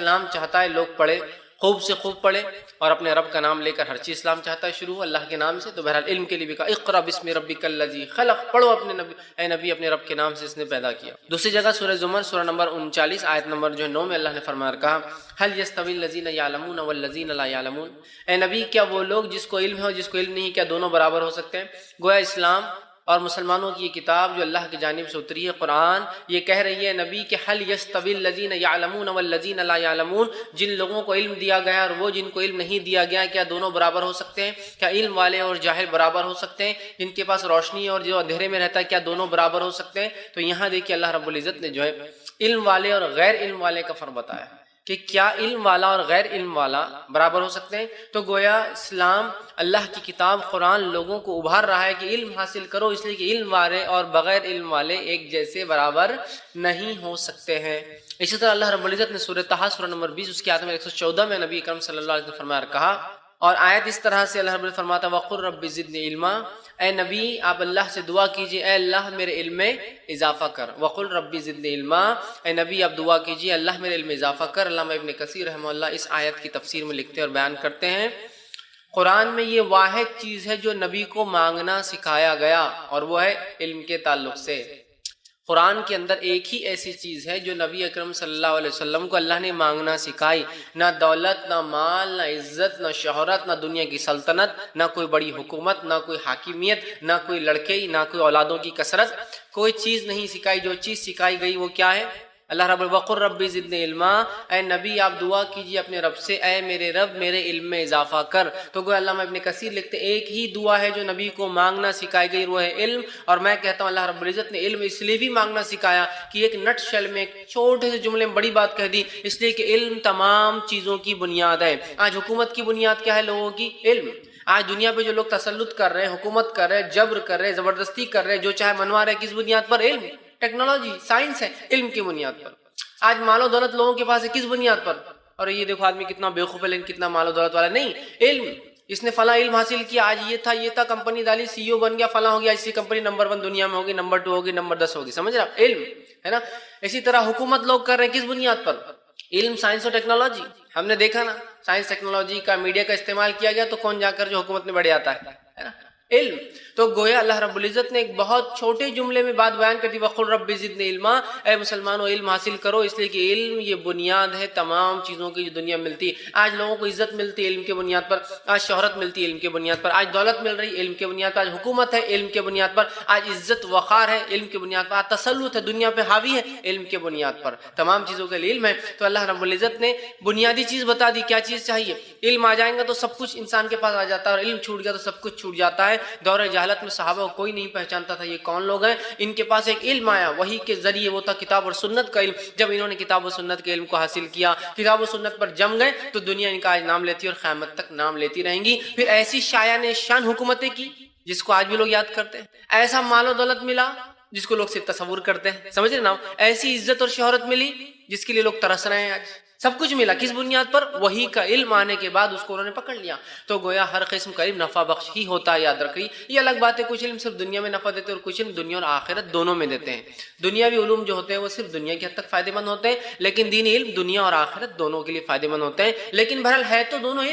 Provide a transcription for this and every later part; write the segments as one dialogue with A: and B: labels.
A: اسلام چاہتا ہے لوگ پڑھے، خوب سے خوب پڑھے اور اپنے رب کا نام لے کر ہر چیز اسلام چاہتا ہے شروع ہو اللہ کے نام سے، تو بہرحال علم کے لیے بھی کہا اقرا بسم ربک الذی خلق، پڑھو اپنے نبی، اے نبی اپنے رب کے نام سے اس نے پیدا کیا۔ دوسری جگہ سورہ زمر سورہ نمبر 39 آیت نمبر 9 میں اللہ نے فرمایا کہا هل يستوي الذين يعلمون والذين لا يعلمون، اے نبی کیا وہ لوگ جس کو علم ہے اور جس کو علم نہیں کیا دونوں برابر ہو سکتے ہیں؟ گویا اسلام اور مسلمانوں کی یہ کتاب جو اللہ کی جانب سے اتری ہے قرآن، یہ کہہ رہی ہے نبی کہ هل يستوي الذين يعلمون والذين لا يعلمون، جن لوگوں کو علم دیا گیا اور وہ جن کو علم نہیں دیا گیا کیا دونوں برابر ہو سکتے ہیں؟ کیا علم والے اور جاہل برابر ہو سکتے ہیں؟ جن کے پاس روشنی اور جو اندھیرے میں رہتا ہے کیا دونوں برابر ہو سکتے ہیں؟ تو یہاں دیکھیے اللہ رب العزت نے جو ہے علم والے اور غیر علم والے کا فرق بتایا کہ کیا علم والا اور غیر علم والا برابر ہو سکتے ہیں۔ تو گویا اسلام اللہ کی کتاب قرآن لوگوں کو ابھار رہا ہے کہ علم حاصل کرو، اس لیے کہ علم والے اور بغیر علم والے ایک جیسے برابر نہیں ہو سکتے ہیں۔ اسی طرح اللہ رب العزت نے سورہ طٰہٰ سورہ نمبر 20 اس کی آیت نمبر 114 میں نبی اکرم صلی اللہ علیہ وسلم فرمایا کہا، اور آیت اس طرح سے اللہ رب العزت فرماتا ہے وَقُلْ رَبِّ زِدْنِي عِلْمًا، اے نبی آپ اللہ سے دعا کیجئے اے اللہ میرے علم میں اضافہ کر۔ وَقُلْ رَبِّ زِدْنِي عِلْمًا، اے نبی آپ دعا کیجئے اللہ میرے علم میں اضافہ کر۔ علامہ ابن کثیر رحمہ اللہ اس آیت کی تفسیر میں لکھتے اور بیان کرتے ہیں قرآن میں یہ واحد چیز ہے جو نبی کو مانگنا سکھایا گیا اور وہ ہے علم کے تعلق سے۔ قرآن کے اندر ایک ہی ایسی چیز ہے جو نبی اکرم صلی اللہ علیہ وسلم کو اللہ نے مانگنا سکھائی، نہ دولت، نہ مال، نہ عزت، نہ شہرت، نہ دنیا کی سلطنت، نہ کوئی بڑی حکومت، نہ کوئی حاکمیت، نہ کوئی لڑکے، نہ کوئی اولادوں کی کثرت، کوئی چیز نہیں سکھائی۔ جو چیز سکھائی گئی وہ کیا ہے؟ اللہ رب وَقُلْ رَبِّ زِدْنِي عِلْمًا، اے نبی آپ دعا کیجئے اپنے رب سے اے میرے رب میرے علم میں اضافہ کر۔ تو گویا علامہ ابن کثیر لکھتے ایک ہی دعا ہے جو نبی کو مانگنا سکھائی گئی وہ ہے علم، اور میں کہتا ہوں اللہ رب العزت نے علم اس لیے بھی مانگنا سکھایا کہ ایک نٹ شیل میں ایک چھوٹے سے جملے میں بڑی بات کہہ دی، اس لیے کہ علم تمام چیزوں کی بنیاد ہے۔ آج حکومت کی بنیاد کیا ہے لوگوں کی؟ علم۔ آج دنیا پہ جو لوگ تسلط کر رہے ہیں، حکومت کر رہے ہیں، جبر کر رہے ہیں، زبردستی کر رہے ہیں، جو چاہے منوا رہے ہیں، کس بنیاد پر؟ علم، ٹیکنالوجی، سائنس ہے، علم کی بنیاد پر۔ آج مال و دولت لوگوں کے پاس ہے کس بنیاد پر؟ اور یہ دیکھو آدمی کتنا بیوقوف ہے لیکن کتنا مال و دولت والا، نہیں، علم۔ اس نے فلاں علم حاصل کیا، آج یہ تھا کمپنی ڈالی، سی او بن گیا، فلاں ہو گیا، اسی کمپنی نمبر 1 دنیا میں ہوگی، نمبر 2 ہوگی، نمبر 10 ہوگی، سمجھ رہے آپ؟ علم ہے نا۔ اسی طرح حکومت لوگ کر رہے ہیں کس بنیاد پر؟ علم، سائنس اور ٹیکنالوجی۔ ہم نے دیکھا نا سائنس ٹیکنالوجی کا میڈیا کا استعمال کیا گیا تو کون جا کر جو حکومت میں بڑھ آتا ہے نا؟ علم۔ تو گویا اللہ رب العزت نے ایک بہت چھوٹے جملے میں بات بیان کر دی وَقُلْ رَبِّ زِدْنِي عِلْمًا، اے مسلمانوں علم حاصل کرو، اس لیے کہ علم یہ بنیاد ہے تمام چیزوں کی جو دنیا میں ملتی ہے۔ آج لوگوں کو عزت ملتی ہے علم کے بنیاد پر، آج شہرت ملتی ہے علم کے بنیاد پر، آج دولت مل رہی ہے علم کے بنیاد پر، آج حکومت ہے علم کے بنیاد پر، آج عزت وقار ہے علم کے بنیاد پر، آج تسلط ہے دنیا پہ حاوی ہے علم کے بنیاد پر، تمام چیزوں کے لیے علم ہے۔ تو اللہ رب العزت نے بنیادی چیز بتا دی، کیا چیز چاہیے؟ علم آ جائیں گا تو سب کچھ انسان کے پاس آ جاتا ہے، اور علم چھوٹ گیا تو سب کچھ چھوٹ جاتا ہے۔ دور جہالت میں صحابہ کو کوئی نہیں پہچانتا تھا یہ کون لوگ ہیں، ان کے پاس ایک علم آیا وحی کے ذریعے، وہ تھا کتاب اور سنت کا علم۔ جب انہوں نے کتاب و سنت کے علم کو حاصل کیا، کتاب و سنت پر جم گئے، تو دنیا ان کا آج نام لیتی اور قیامت تک نام لیتی رہیں گی۔ پھر ایسی شایان شان حکومتیں کی جس کو آج بھی لوگ یاد کرتے ہیں، ایسا مال و دولت ملا جس کو لوگ صرف تصور کرتے ہیں، سمجھ رہے نا، ایسی عزت اور شہرت ملی جس کے لیے لوگ ترس رہے ہیں۔ آج سب کچھ ملا کس بنیاد پر؟ وحی کا علم آنے کے بعد اس کو انہوں نے پکڑ لیا۔ تو گویا ہر قسم کا علم نفع بخش ہی ہوتا ہے، یاد رکھیے۔ یہ الگ بات ہے کچھ علم صرف دنیا میں نفع دیتے ہیں اور کچھ علم دنیا اور آخرت دونوں میں دیتے ہیں۔ دنیاوی علوم جو ہوتے ہیں وہ صرف دنیا کی حد تک فائدہ مند ہوتے ہیں، لیکن دینی علم دنیا اور آخرت دونوں کے لیے فائدہ مند ہوتے ہیں۔ لیکن بہرحال ہے تو دونوں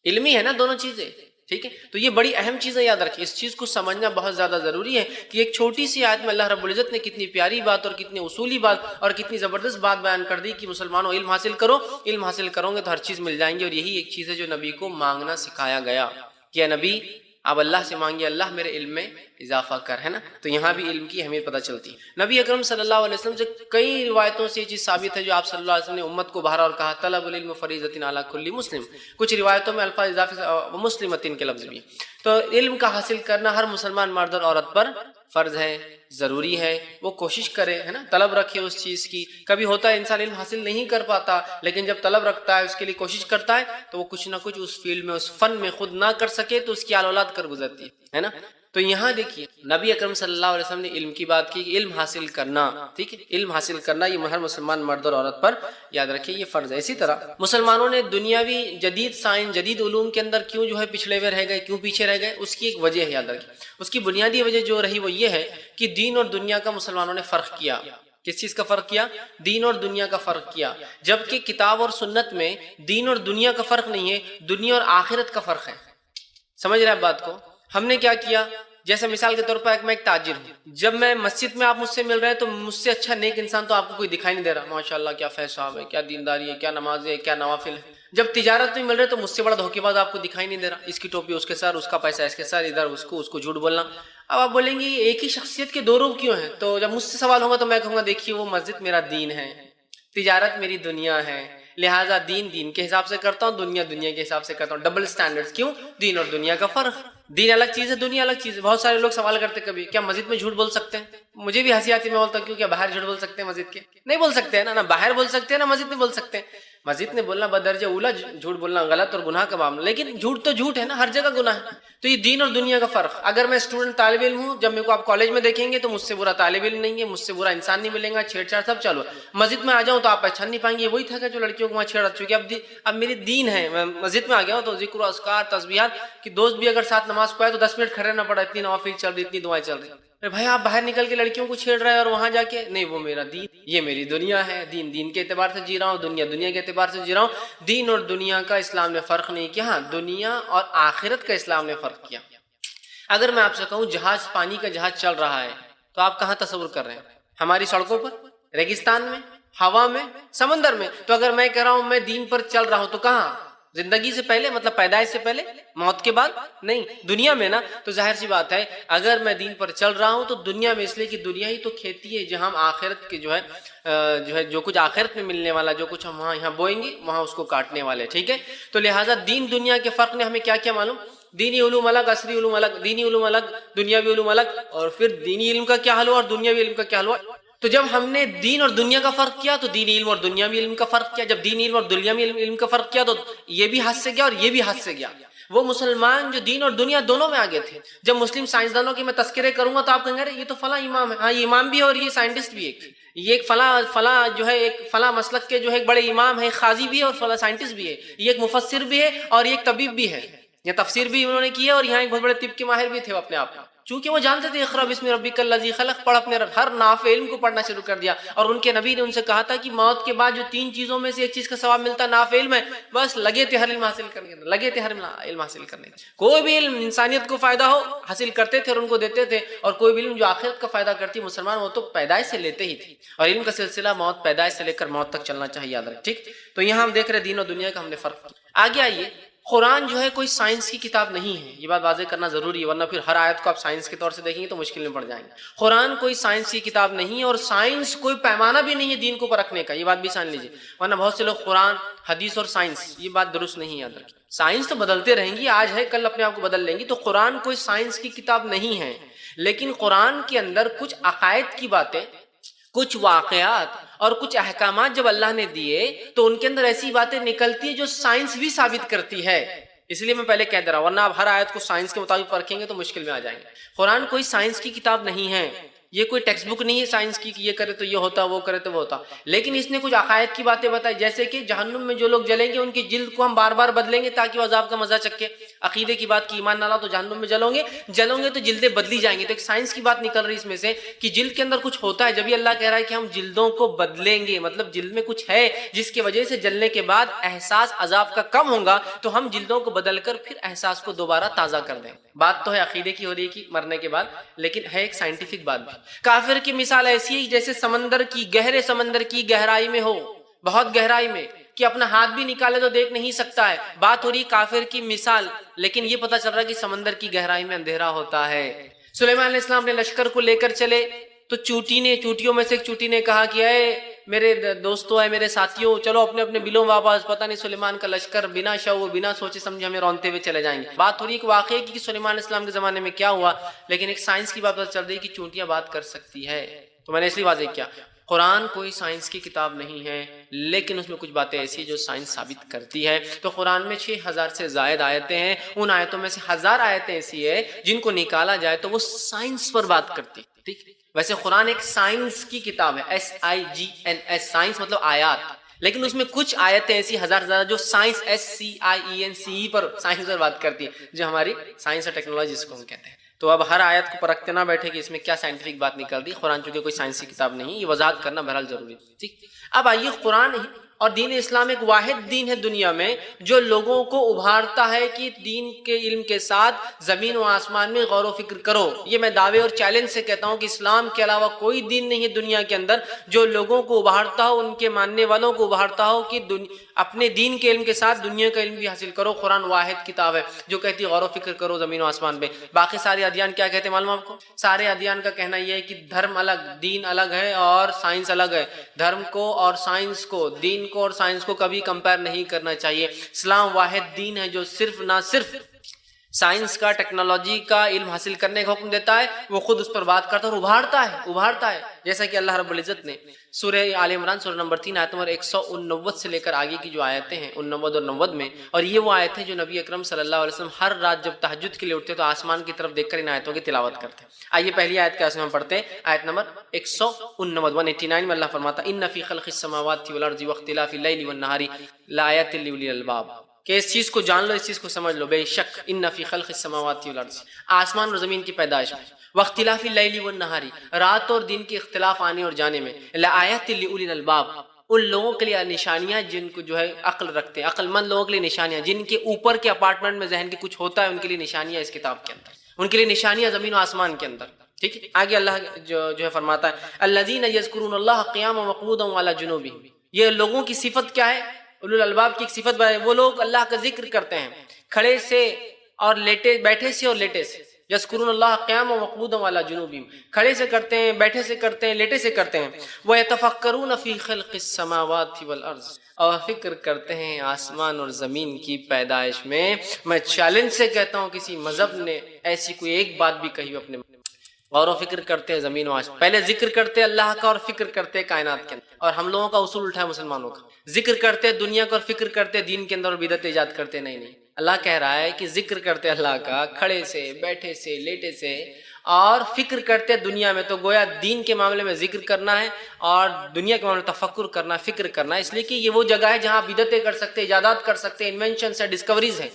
A: علم ہی ہے نا، دونوں چیزیں، ٹھیک ہے۔ تو یہ بڑی اہم چیزیں یاد رکھیں، اس چیز کو سمجھنا بہت زیادہ ضروری ہے کہ ایک چھوٹی سی آیت میں اللہ رب العزت نے کتنی پیاری بات اور کتنی اصولی بات اور کتنی زبردست بات بیان کر دی کہ مسلمانوں علم حاصل کرو، علم حاصل کرو گے تو ہر چیز مل جائیں گی۔ اور یہی ایک چیز ہے جو نبی کو مانگنا سکھایا گیا کہ نبی آپ اللہ سے مانگیے اللہ میرے علم میں اضافہ کر، ہے نا۔ تو یہاں بھی علم کی اہمیت پتہ چلتی ہے۔ نبی اکرم صلی اللہ علیہ وسلم سے کئی روایتوں سے یہ چیز ثابت ہے جو آپ صلی اللہ علیہ وسلم نے امت کو بہارا اور کہا طلب العلم فریضۃ علی کل مسلم۔ کچھ روایتوں میں الفاظ اضافے سے مسلمتین کے لفظ بھی۔ تو علم کا حاصل کرنا ہر مسلمان مرد اور عورت پر فرض ہے، ضروری ہے، وہ کوشش کرے، ہے نا، طلب رکھے اس چیز کی۔ کبھی ہوتا ہے انسان علم حاصل نہیں کر پاتا، لیکن جب طلب رکھتا ہے، اس کے لیے کوشش کرتا ہے، تو وہ کچھ نہ کچھ اس فیلڈ میں، اس فن میں خود نہ کر سکے تو اس کی آل اولاد کر گزرتی ہے نا۔ تو یہاں دیکھیے نبی اکرم صلی اللہ علیہ وسلم نے علم کی بات کی کہ علم حاصل کرنا، ٹھیک ہے، علم حاصل کرنا یہ ہر مسلمان مرد اور عورت پر یاد رکھیے یہ فرض ہے۔ اسی طرح مسلمانوں نے دنیاوی جدید سائنس جدید علوم کے اندر کیوں جو ہے پچھڑے ہوئے رہ گئے، کیوں پیچھے رہ گئے، اس کی ایک وجہ ہے، یاد رکھیے۔ اس کی بنیادی وجہ جو رہی وہ یہ ہے کہ دین اور دنیا کا مسلمانوں نے فرق کیا۔ کس چیز کا فرق کیا؟ دین اور دنیا کا فرق کیا، جبکہ کتاب اور سنت میں دین اور دنیا کا فرق نہیں ہے، دنیا اور آخرت کا فرق ہے۔ سمجھ رہے ہیں بات کو؟ ہم نے کیا کیا، جیسے مثال کے طور پر میں ایک تاجر ہوں، جب میں مسجد میں آپ مجھ سے مل رہے ہیں تو مجھ سے اچھا نیک انسان تو آپ کو کوئی دکھائی نہیں دے رہا، ماشاءاللہ کیا فیض صاحب ہے، کیا دینداری ہے، کیا نماز ہے، کیا نوافل ہے۔ جب تجارت میں مل رہے تو مجھ سے بڑا دھوکے باز آپ کو دکھائی نہیں دے رہا، اس کی ٹوپی اس کے سر، اس کا پیسہ اس کے سر، ادھر اس کو جھوٹ بولنا۔ اب آپ بولیں گے ایک ہی شخصیت کے دو روپ کیوں ہیں؟ تو جب مجھ سے سوال ہوگا تو میں کہوں گا دیکھیے وہ مسجد میرا دین ہے، تجارت میری دنیا ہے، لہٰذا دین کے حساب سے کرتا ہوں، دنیا کے حساب سے کرتا ہوں۔ ڈبل سٹینڈرڈز کیوں؟ دین اور دنیا کا فرق، دین الگ چیز ہے، دنیا الگ چیز ہے۔ بہت سارے لوگ سوال کرتے کبھی کیا مسجد میں جھوٹ بول سکتے ہیں؟ مجھے بھی ہنسی آتی، میں بولتا ہوں کیوں، کیا باہر جھوٹ بول سکتے ہیں مسجد کے؟ نہیں بول سکتے ہیں نا، نہ باہر بول سکتے ہیں نہ مسجد میں بول سکتے ہیں۔ مسجد میں بولنا بدرجہ اولا جھوٹ بولنا غلط اور گناہ کا معاملہ، لیکن جھوٹ تو جھوٹ ہے نا، ہر جگہ گناہ ہے۔ تو یہ دین اور دنیا کا فرق۔ اگر میں اسٹوڈنٹ طالب علم ہوں، جب میرے کو آپ کالج میں دیکھیں گے تو مجھ سے برا طالب علم نہیں ہے، مجھ سے برا انسان نہیں ملے گا، چھیڑ چھاڑ سب چالو ہے۔ مسجد میں آ جاؤں تو آپ پہچان نہیں پائیں گے، وہی تھا کہ جو لڑکیوں کو وہاں چھیڑ چکی۔ اب میری دین ہے، میں مسجد میں آ گیا ہوں تو ذکر و اذکار تسبیحات کہ دوست بھی اگر ساتھ نماز کو آئے تو 10 منٹ کھڑے رہنا پڑا، اتنی نوافل چل رہی، اتنی دعائیں چل رہی۔ بھائی آپ باہر نکل کے لڑکیوں کو چھیڑ رہے ہیں اور وہاں جا کے نہیں، وہ میرا دین، یہ میری دنیا ہے، دین کے اعتبار سے جی رہا ہوں، دنیا کے اعتبار سے جی رہا ہوں۔ دین اور دنیا کا اسلام نے فرق نہیں کیا، ہاں دنیا اور آخرت کا اسلام نے فرق کیا۔ اگر میں آپ سے کہوں جہاز، پانی کا جہاز چل رہا ہے تو آپ کہاں تصور کر رہے ہیں؟ ہماری سڑکوں پر، ریگستان میں، ہوا میں، سمندر میں۔ تو اگر میں کہہ رہا ہوں میں دین پر چل رہا ہوں تو کہاں؟ زندگی سے پہلے، مطلب پیدائش سے پہلے، موت کے بعد نہیں، دنیا میں نا۔ تو ظاہر سی بات ہے اگر میں دین پر چل رہا ہوں تو دنیا میں، اس لیے کہ دنیا ہی تو کھیتی ہے جہاں ہم آخرت کے جو کچھ آخرت میں ملنے والا، جو کچھ ہم وہاں یہاں بوئیں گے وہاں اس کو کاٹنے والے، ٹھیک ہے۔ تو لہٰذا دین دنیا کے فرق نے ہمیں کیا کیا معلوم؟ دینی علوم الگ، عصری علوم الگ، دینی علوم الگ، دنیاوی علوم الگ، اور پھر دینی علم کا کیا حل ہوا اور دنیاوی علم کا کیا حل ہوا۔ تو جب ہم نے دین اور دنیا کا فرق کیا تو دینی علم اور دنیاوی علم کا فرق کیا، جب دینی علم اور دنیاوی علم کا فرق کیا تو یہ بھی ہاتھ سے گیا اور یہ بھی ہاتھ سے گیا۔ وہ مسلمان جو دین اور دنیا دونوں میں آگے تھے۔ جب مسلم سائنسدانوں کی میں تذکرے کروں گا تو آپ کہیں گے یہ تو فلاں امام ہے، ہاں یہ امام بھی ہے اور یہ سائنٹسٹ بھی ہے، یہ ایک فلاں جو ہے ایک فلاں مسلک کے جو ہے ایک بڑے امام ہے، قاضی بھی ہے اور فلاں سائنٹسٹ بھی ہے، یہ ایک مفسر بھی ہے اور یہ ایک طبیب بھی ہے، یہ تفسیر بھی انہوں نے کی ہے اور یہاں ایک بہت بڑے طب کے ماہر بھی تھے اپنے آپ میں، چونکہ وہ جانتے تھے اقرا بسم ربک الذی خلق، پڑھ اپنے رب، ہر نافع علم کو پڑھنا شروع کر دیا۔ اور ان کے نبی نے ان سے کہا تھا کہ موت کے بعد جو 3 چیزوں میں سے ایک چیز کا ثواب ملتا ہے نافع علم ہے، بس لگے تھے ہر علم حاصل کرنے، لگے تھے ہر علم حاصل کرنے، کوئی بھی علم انسانیت کو فائدہ ہو حاصل کرتے تھے اور ان کو دیتے تھے، اور کوئی بھی علم جو آخرت کا فائدہ کرتی مسلمان وہ تو پیدائش سے لیتے ہی تھے۔ اور علم کا سلسلہ موت، پیدائش سے لے کر موت تک چلنا چاہیے، یاد رکھ، ٹھیک۔ تو یہاں ہم دیکھ رہے دین اور دنیا کا ہم نے فرق کیا۔ آگے آئیے، قرآن جو ہے کوئی سائنس کی کتاب نہیں ہے، یہ بات واضح کرنا ضروری ہے، ورنہ پھر ہر آیت کو آپ سائنس کے طور سے دیکھیں گے تو مشکل میں پڑ جائیں گے۔ قرآن کوئی سائنس کی کتاب نہیں ہے اور سائنس کوئی پیمانہ بھی نہیں ہے دین کو پرکھنے کا، یہ بات بھی سمجھ لیجیے، ورنہ بہت سے لوگ قرآن، حدیث اور سائنس، یہ بات درست نہیں ہے، یاد رکھیں۔ سائنس تو بدلتے رہیں گی، آج ہے کل اپنے آپ کو بدل لیں گی، تو قرآن کوئی سائنس کی کتاب نہیں ہے، لیکن قرآن کے اندر کچھ عقائد کی باتیں، کچھ واقعات اور کچھ احکامات جب اللہ نے دیے تو ان کے اندر ایسی باتیں نکلتی ہیں جو سائنس بھی ثابت کرتی ہے، اس لیے میں پہلے کہہ دے رہا ہوں، ورنہ آپ ہر آیت کو سائنس کے مطابق پرکھیں گے تو مشکل میں آ جائیں گے۔ قرآن کوئی سائنس کی کتاب نہیں ہے، یہ کوئی ٹیکسٹ بک نہیں ہے سائنس کی کہ یہ کرے تو یہ ہوتا، وہ کرے تو وہ ہوتا، لیکن اس نے کچھ عقائد کی باتیں بتائی، جیسے کہ جہنم میں جو لوگ جلیں گے ان کی جلد کو ہم بار بار بدلیں گے تاکہ وہ عذاب کا مزہ چکے، عقیدے کی بات کی ایمان نہ لاؤ تو جہنم میں جلو گے تو جلدیں بدلی جائیں گی۔ تو ایک سائنس کی بات نکل رہی اس میں سے کہ جلد کے اندر کچھ ہوتا ہے، جبھی اللہ کہہ رہا ہے کہ ہم جلدوں کو بدلیں گے، مطلب جلد میں کچھ ہے جس کی وجہ سے جلنے کے بعد احساس عذاب کا کم ہوگا، تو ہم جلدوں کو بدل کر پھر احساس کو دوبارہ تازہ کر دیں۔ بات تو ہے عقیدے کی ہو رہی ہے کہ مرنے کے بعد، لیکن ہے ایک سائنٹیفک بات بھی۔ کافر کی مثال ایسی ہے جیسے سمندر کی، گہرے سمندر کی گہرائی میں ہو، بہت گہرائی میں کہ اپنا ہاتھ بھی نکالے تو دیکھ نہیں سکتا ہے، بات ہو رہی کافر کی مثال، لیکن یہ پتہ چل رہا ہے کہ سمندر کی گہرائی میں اندھیرا ہوتا ہے۔ سلیمان علیہ السلام نے لشکر کو لے کر چلے تو چوٹیوں میں سے ایک چوٹی نے کہا کہ اے میرے دوستوں، اے میرے ساتھیوں، چلو اپنے اپنے بلوں واپس، پتہ نہیں سلیمان کا لشکر بنا شعور بنا سوچے سمجھے ہمیں رونتے ہوئے چلے جائیں گے۔ بات ہو رہی ہے کہ واقعی کہ سلیمان علیہ السلام کے زمانے میں کیا ہوا، لیکن ایک سائنس کی بات پتہ چل رہی ہے کہ چونٹیاں بات کر سکتی ہے۔ تو میں نے اس لیے واضح کیا قرآن کوئی سائنس کی کتاب نہیں ہے، لیکن اس میں کچھ باتیں ایسی جو سائنس ثابت کرتی ہے۔ تو قرآن میں 6000 سے زائد آیتیں ہیں، ان آیتوں میں سے 1000 آیتیں ایسی ہیں جن کو نکالا جائے تو وہ سائنس پر بات کرتی ہے، ٹھیک۔ ویسے قرآن ایک سائنس کی کتاب ہے، SIGNS، سائنس مطلب آیات، لیکن اس میں کچھ آیتیں ایسی 1000 سے زیادہ جو سائنس SCIENCE پر، سائنس پر بات کرتی ہے، جو ہماری سائنس اور ٹیکنالوجی جس کو ہم کہتے ہیں۔ تو اب ہر آیت کو پرکھتے نہ بیٹھے کہ اس میں کیا سائنٹیفک بات نکل دی. قرآن چونکہ کوئی سائنسی کتاب نہیں، یہ وضاحت کرنا بہرحال ضروری ہے. ٹھیک، اب آئیے، قرآن اور دین اسلام ایک واحد دین ہے دنیا میں جو لوگوں کو ابھارتا ہے کہ دین کے علم کے ساتھ زمین و آسمان میں غور و فکر کرو. یہ میں دعوے اور چیلنج سے کہتا ہوں کہ اسلام کے علاوہ کوئی دین نہیں ہے دنیا کے اندر جو لوگوں کو ابھارتا ہو، ان کے ماننے والوں کو ابھارتا ہو کہ اپنے دین کے علم کے ساتھ دنیا کا علم بھی حاصل کرو. قرآن واحد کتاب ہے جو کہتی ہے غور و فکر کرو زمین و آسمان پہ. باقی سارے ادیان کیا کہتے ہیں معلوم آپ کو؟ سارے ادیان کا کہنا یہ ہے کہ دھرم الگ، دین الگ ہے اور سائنس الگ ہے. دھرم کو اور سائنس کو، دین کو اور سائنس کو کبھی کمپیئر نہیں کرنا چاہیے. اسلام واحد دین ہے جو صرف نہ صرف سائنس کا، ٹیکنالوجی کا علم حاصل کرنے کا حکم دیتا ہے، وہ خود اس پر بات کرتا ہے اور ابھارتا ہے جیسا کہ اللہ رب العزت نے سورہ آل عمران سورہ نمبر 3 آیت نمبر 189 سے لے کر آگے کی جو آیتیں ہیں 89 اور 90 میں، اور یہ وہ آیت ہے جو نبی اکرم صلی اللہ علیہ وسلم ہر رات جب تہجد کے لیے اٹھتے تو آسمان کی طرف دیکھ کر ان آیتوں کی تلاوت کرتے. آئیے پہلی آیت کا ہم پڑھتے ہیں، آیت نمبر 189 میں اللہ فرماتا ان فی خلق السماوات والارض واختلاف اللیل والنہار لآیات لأولی الالباب، کہ اس چیز کو جان لو، اس چیز کو سمجھ لو، بے شک ان فی خلق السماوات والارض، آسمان اور زمین کی پیدائش میں، واختلاف اللیل والنہار، رات اور دن کے اختلاف آنے اور جانے میں، لآیات لأولی الالباب، ان لوگوں کے لیے نشانیاں جن کو جو ہے عقل رکھتے ہیں، عقل مند لوگوں کے لیے نشانیاں، جن کے اوپر کے اپارٹمنٹ میں ذہن کے کچھ ہوتا ہے ان کے لیے نشانیاں اس کتاب کے اندر، ان کے لیے نشانیاں زمین و آسمان کے اندر. ٹھیک ہے، آگے اللہ جو ہے فرماتا ہے الذین یذکرون اللہ قیاما وقعودا وعلی جنوبہم، یہ لوگوں کی صفت کیا ہے؟ اولو الالباب کی ایک صفت ہے، وہ لوگ اللہ کا ذکر کرتے ہیں کھڑے سے اور لیٹے، بیٹھے سے اور لیٹے سے. یذکرون اللہ قیاما وقعودا وعلی جنوبہم، کھڑے سے کرتے ہیں، بیٹھے سے کرتے ہیں، لیٹے سے کرتے ہیں. وَيَتَفَكَّرُونَ فِي خَلْقِ السَّمَاوَاتِ وَالْأَرْضِ، اور فکر کرتے ہیں آسمان اور زمین کی پیدائش میں. میں چیلنج سے کہتا ہوں کسی مذہب نے ایسی کوئی ایک بات بھی کہی اپنے غور و فکر کرتے ہیں زمین و آسمان، پہلے ذکر کرتے ہیں اللہ کا اور فکر کرتے ہیں کائنات کے اندر. اور ہم لوگوں کا اصول الٹا ہے مسلمانوں کا، ذکر کرتے ہیں دنیا کا اور فکر کرتے ہیں دین کے اندر اور بدعت ایجاد کرتے. نہیں، اللہ کہہ رہا ہے کہ ذکر کرتے اللہ کا کھڑے سے، بیٹھے سے، لیٹے سے، اور فکر کرتے دنیا میں. تو گویا دین کے معاملے میں ذکر کرنا ہے اور دنیا کے معاملے میں تفکر کرنا ہے، فکر کرنا ہے، اس لیے کہ یہ وہ جگہ ہے جہاں بدعتیں کر سکتے، ایجادات کر سکتے، انوینشنز ہے، ڈسکوریز ہیں.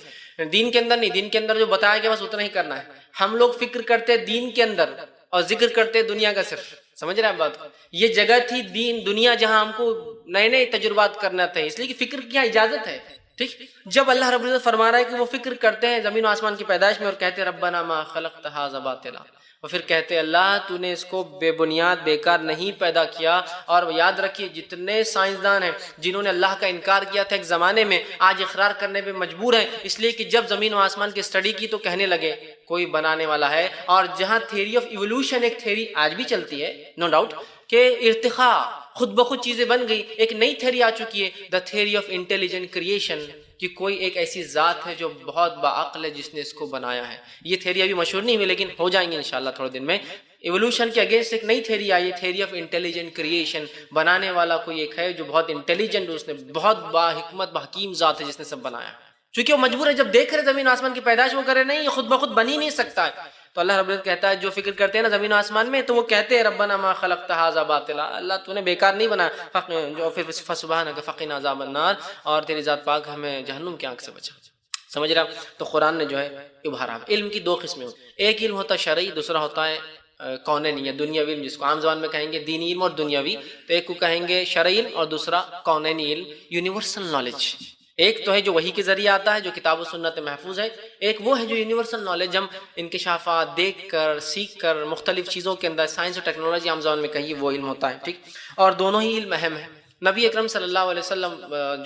A: دین کے اندر نہیں، دین کے اندر جو بتایا گیا بس اتنا ہی کرنا ہے. ہم لوگ فکر کرتے دین کے اندر اور ذکر کرتے دنیا کا صرف. سمجھ رہے ہیں بات؟ یہ جگہ تھی دین دنیا جہاں ہم کو نئے تجربات کرنا تھے، اس لیے کہ فکر کی اجازت ہے. ٹھیک، جب اللہ رب العزت فرما رہا ہے کہ وہ فکر کرتے ہیں زمین و آسمان کی پیدائش میں اور کہتے ہیں ربنا ما خلقت ھذا باطلا، اور پھر کہتے ہیں اللہ تو نے اس کو بے بنیاد بیکار نہیں پیدا کیا. اور یاد رکھیے جتنے سائنسدان ہیں جنہوں نے اللہ کا انکار کیا تھا ایک زمانے میں، آج اقرار کرنے پہ مجبور ہیں، اس لیے کہ جب زمین و آسمان کی اسٹڈی کی تو کہنے لگے کوئی بنانے والا ہے. اور جہاں تھیوری آف ایوولوشن ایک تھیوری آج بھی چلتی ہے نو ڈاؤٹ کہ ارتقاء خود بخود چیزیں بن گئی، ایک نئی تھیوری آ چکی ہے the theory of intelligent creation, کہ کوئی ایک ایسی ذات ہے جو بہت باعقل ہے جس نے اس کو بنایا ہے. یہ تھیوری ابھی مشہور نہیں ہوئی لیکن ہو جائیں گے انشاءاللہ تھوڑے دن میں. ایوولوشن کے اگینسٹ ایک نئی تھیوری آئی ہے، تھیوری آف انٹیلیجنٹ کریشن. بنانے والا کوئی ایک ہے جو بہت انٹیلیجنٹ، اس نے بہت با حکمت با حکیم ذات ہے جس نے سب بنایا. چونکہ وہ مجبور ہے، جب دیکھ رہے زمین آسمان کی پیدائش وہ کرے نہیں، یہ خود بخود بن ہی نہیں سکتا ہے. تو اللہ رب العزت کہتا ہے جو فکر کرتے ہیں نا زمین و آسمان میں، تو وہ کہتے ہیں ربنا ما خلقت ھذا باطلا، اللہ تو نے بیکار نہیں بنایا، جو پھر فسبحانک فقنا عذاب النار، اور تیری ذات پاک ہمیں جہنم کی آنکھ سے بچا. سمجھ رہا؟ تو قرآن نے جو ہے ابھارا. علم کی دو قسمیں ہوتی ہیں، ایک علم ہوتا ہے شرعی، دوسرا ہوتا ہے کونینی یا دنیاوی علم، جس کو عام زبان میں کہیں گے دینی علم اور دنیاوی. تو ایک کو کہیں گے شرعی علم اور دوسرا کونینی علم، یونیورسل نالج. ایک تو ہے جو وحی کے ذریعے آتا ہے جو کتاب و سنت محفوظ ہے، ایک وہ ہے جو یونیورسل نالج ہم انکشافات دیکھ کر سیکھ کر مختلف چیزوں کے اندر سائنس اور ٹیکنالوجی عام زبان میں کہیں وہ علم ہوتا ہے. ٹھیک، اور دونوں ہی علم اہم ہیں. نبی اکرم صلی اللہ علیہ وسلم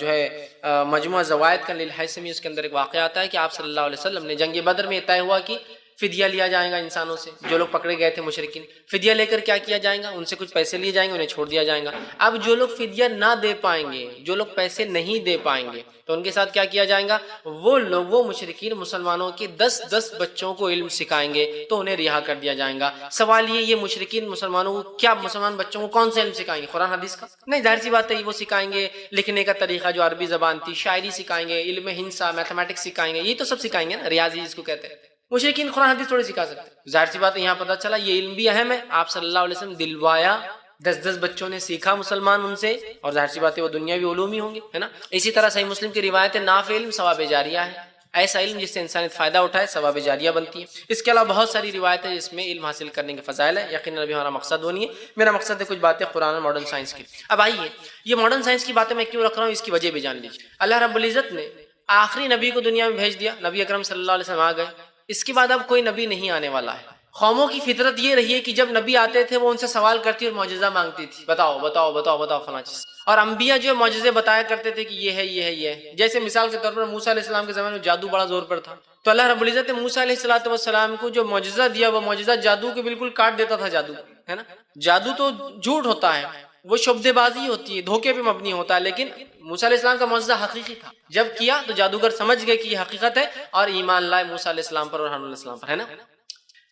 A: جو ہے مجموعہ زوائد کا للحیثمی، اس کے اندر ایک واقعہ آتا ہے کہ آپ صلی اللہ علیہ وسلم نے جنگ بدر میں طے ہوا کہ فدیہ لیا جائے گا انسانوں سے، جو لوگ پکڑے گئے تھے مشرکین، فدیہ لے کر کیا کیا جائے گا؟ ان سے کچھ پیسے لیے جائیں گے، انہیں چھوڑ دیا جائے گا. اب جو لوگ فدیہ نہ دے پائیں گے، جو لوگ پیسے نہیں دے پائیں گے، تو ان کے ساتھ کیا کیا جائے گا؟ وہ لوگ، وہ مشرکین مسلمانوں کے 10 بچوں کو علم سکھائیں گے تو انہیں رہا کر دیا جائے گا. سوال یہ مشرکین مسلمانوں کو کیا، مسلمان بچوں کو کون سا علم سکھائیں گے؟ قرآن حدیث کا؟ نہیں، ظاہر سی بات ہے وہ سکھائیں گے لکھنے کا طریقہ جو عربی زبان تھی، شاعری سکھائیں گے، علم ہندسہ میتھمیٹکس سکھائیں گے، یہ تو سب سکھائیں گے نا، ریاضی جس کو کہتے ہیں. مشرکین قرآن حدیث تھوڑی سکھا سکتے. ظاہر سی بات ہے یہاں پتہ چلا یہ علم بھی اہم ہے. آپ صلی اللہ علیہ وسلم دلوایا، 10 بچوں نے سیکھا مسلمان ان سے، اور ظاہر سی بات ہے وہ دنیاوی علوم ہی ہوں گے، ہے نا. اسی طرح صحیح مسلم کی روایت ہے نافع علم ثواب جاریہ ہے. ایسا علم جس سے انسانیت فائدہ اٹھائے، ثواب جاریہ بنتی ہے۔ اس کے علاوہ بہت ساری روایتیں جس میں علم حاصل کرنے کے فضائل ہیں۔ یقیناً ابھی ہمارا مقصد وہ نہیں ہے، میرا مقصد ہے کچھ باتیں قرآن اور ماڈرن سائنس کی۔ اب آئیے، یہ ماڈرن سائنس کی باتیں میں کیوں رکھ رہا ہوں، اس کی وجہ بھی جان لیجیے۔ اللہ رب العزت نے آخری نبی کو دنیا میں بھیج دیا، نبی اکرم صلی اللہ علیہ وسلم آ گئے، اس کے بعد اب کوئی نبی نہیں آنے والا ہے۔ قوموں کی فطرت یہ رہی ہے کہ جب نبی آتے تھے وہ ان سے سوال کرتی اور معجزہ مانگتی تھی، بتاؤ بتاؤ بتاؤ بتاؤ فلاں چیز، اور انبیاء جو معجزے بتایا کرتے تھے کہ یہ ہے یہ ہے یہ ہے۔ جیسے مثال کے طور پر موسیٰ علیہ السلام کے زمانے میں جادو بڑا زور پر تھا، تو اللہ رب العزت نے موسیٰ علیہ السلام کو جو معجزہ دیا وہ معجزہ جادو کے بالکل کاٹ دیتا تھا۔ جادو ہے نا، جادو تو جھوٹ ہوتا ہے، وہ شبدے بازی ہوتی ہے، دھوکے پہ مبنی ہوتا ہے، لیکن موسیٰ علیہ السلام کا معجزہ حقیقی تھا۔ جب کیا تو جادوگر سمجھ گئے کہ یہ حقیقت ہے اور ایمان لائے موسیٰ علیہ السلام پر اور ہارون علیہ السلام پر، ہے نا۔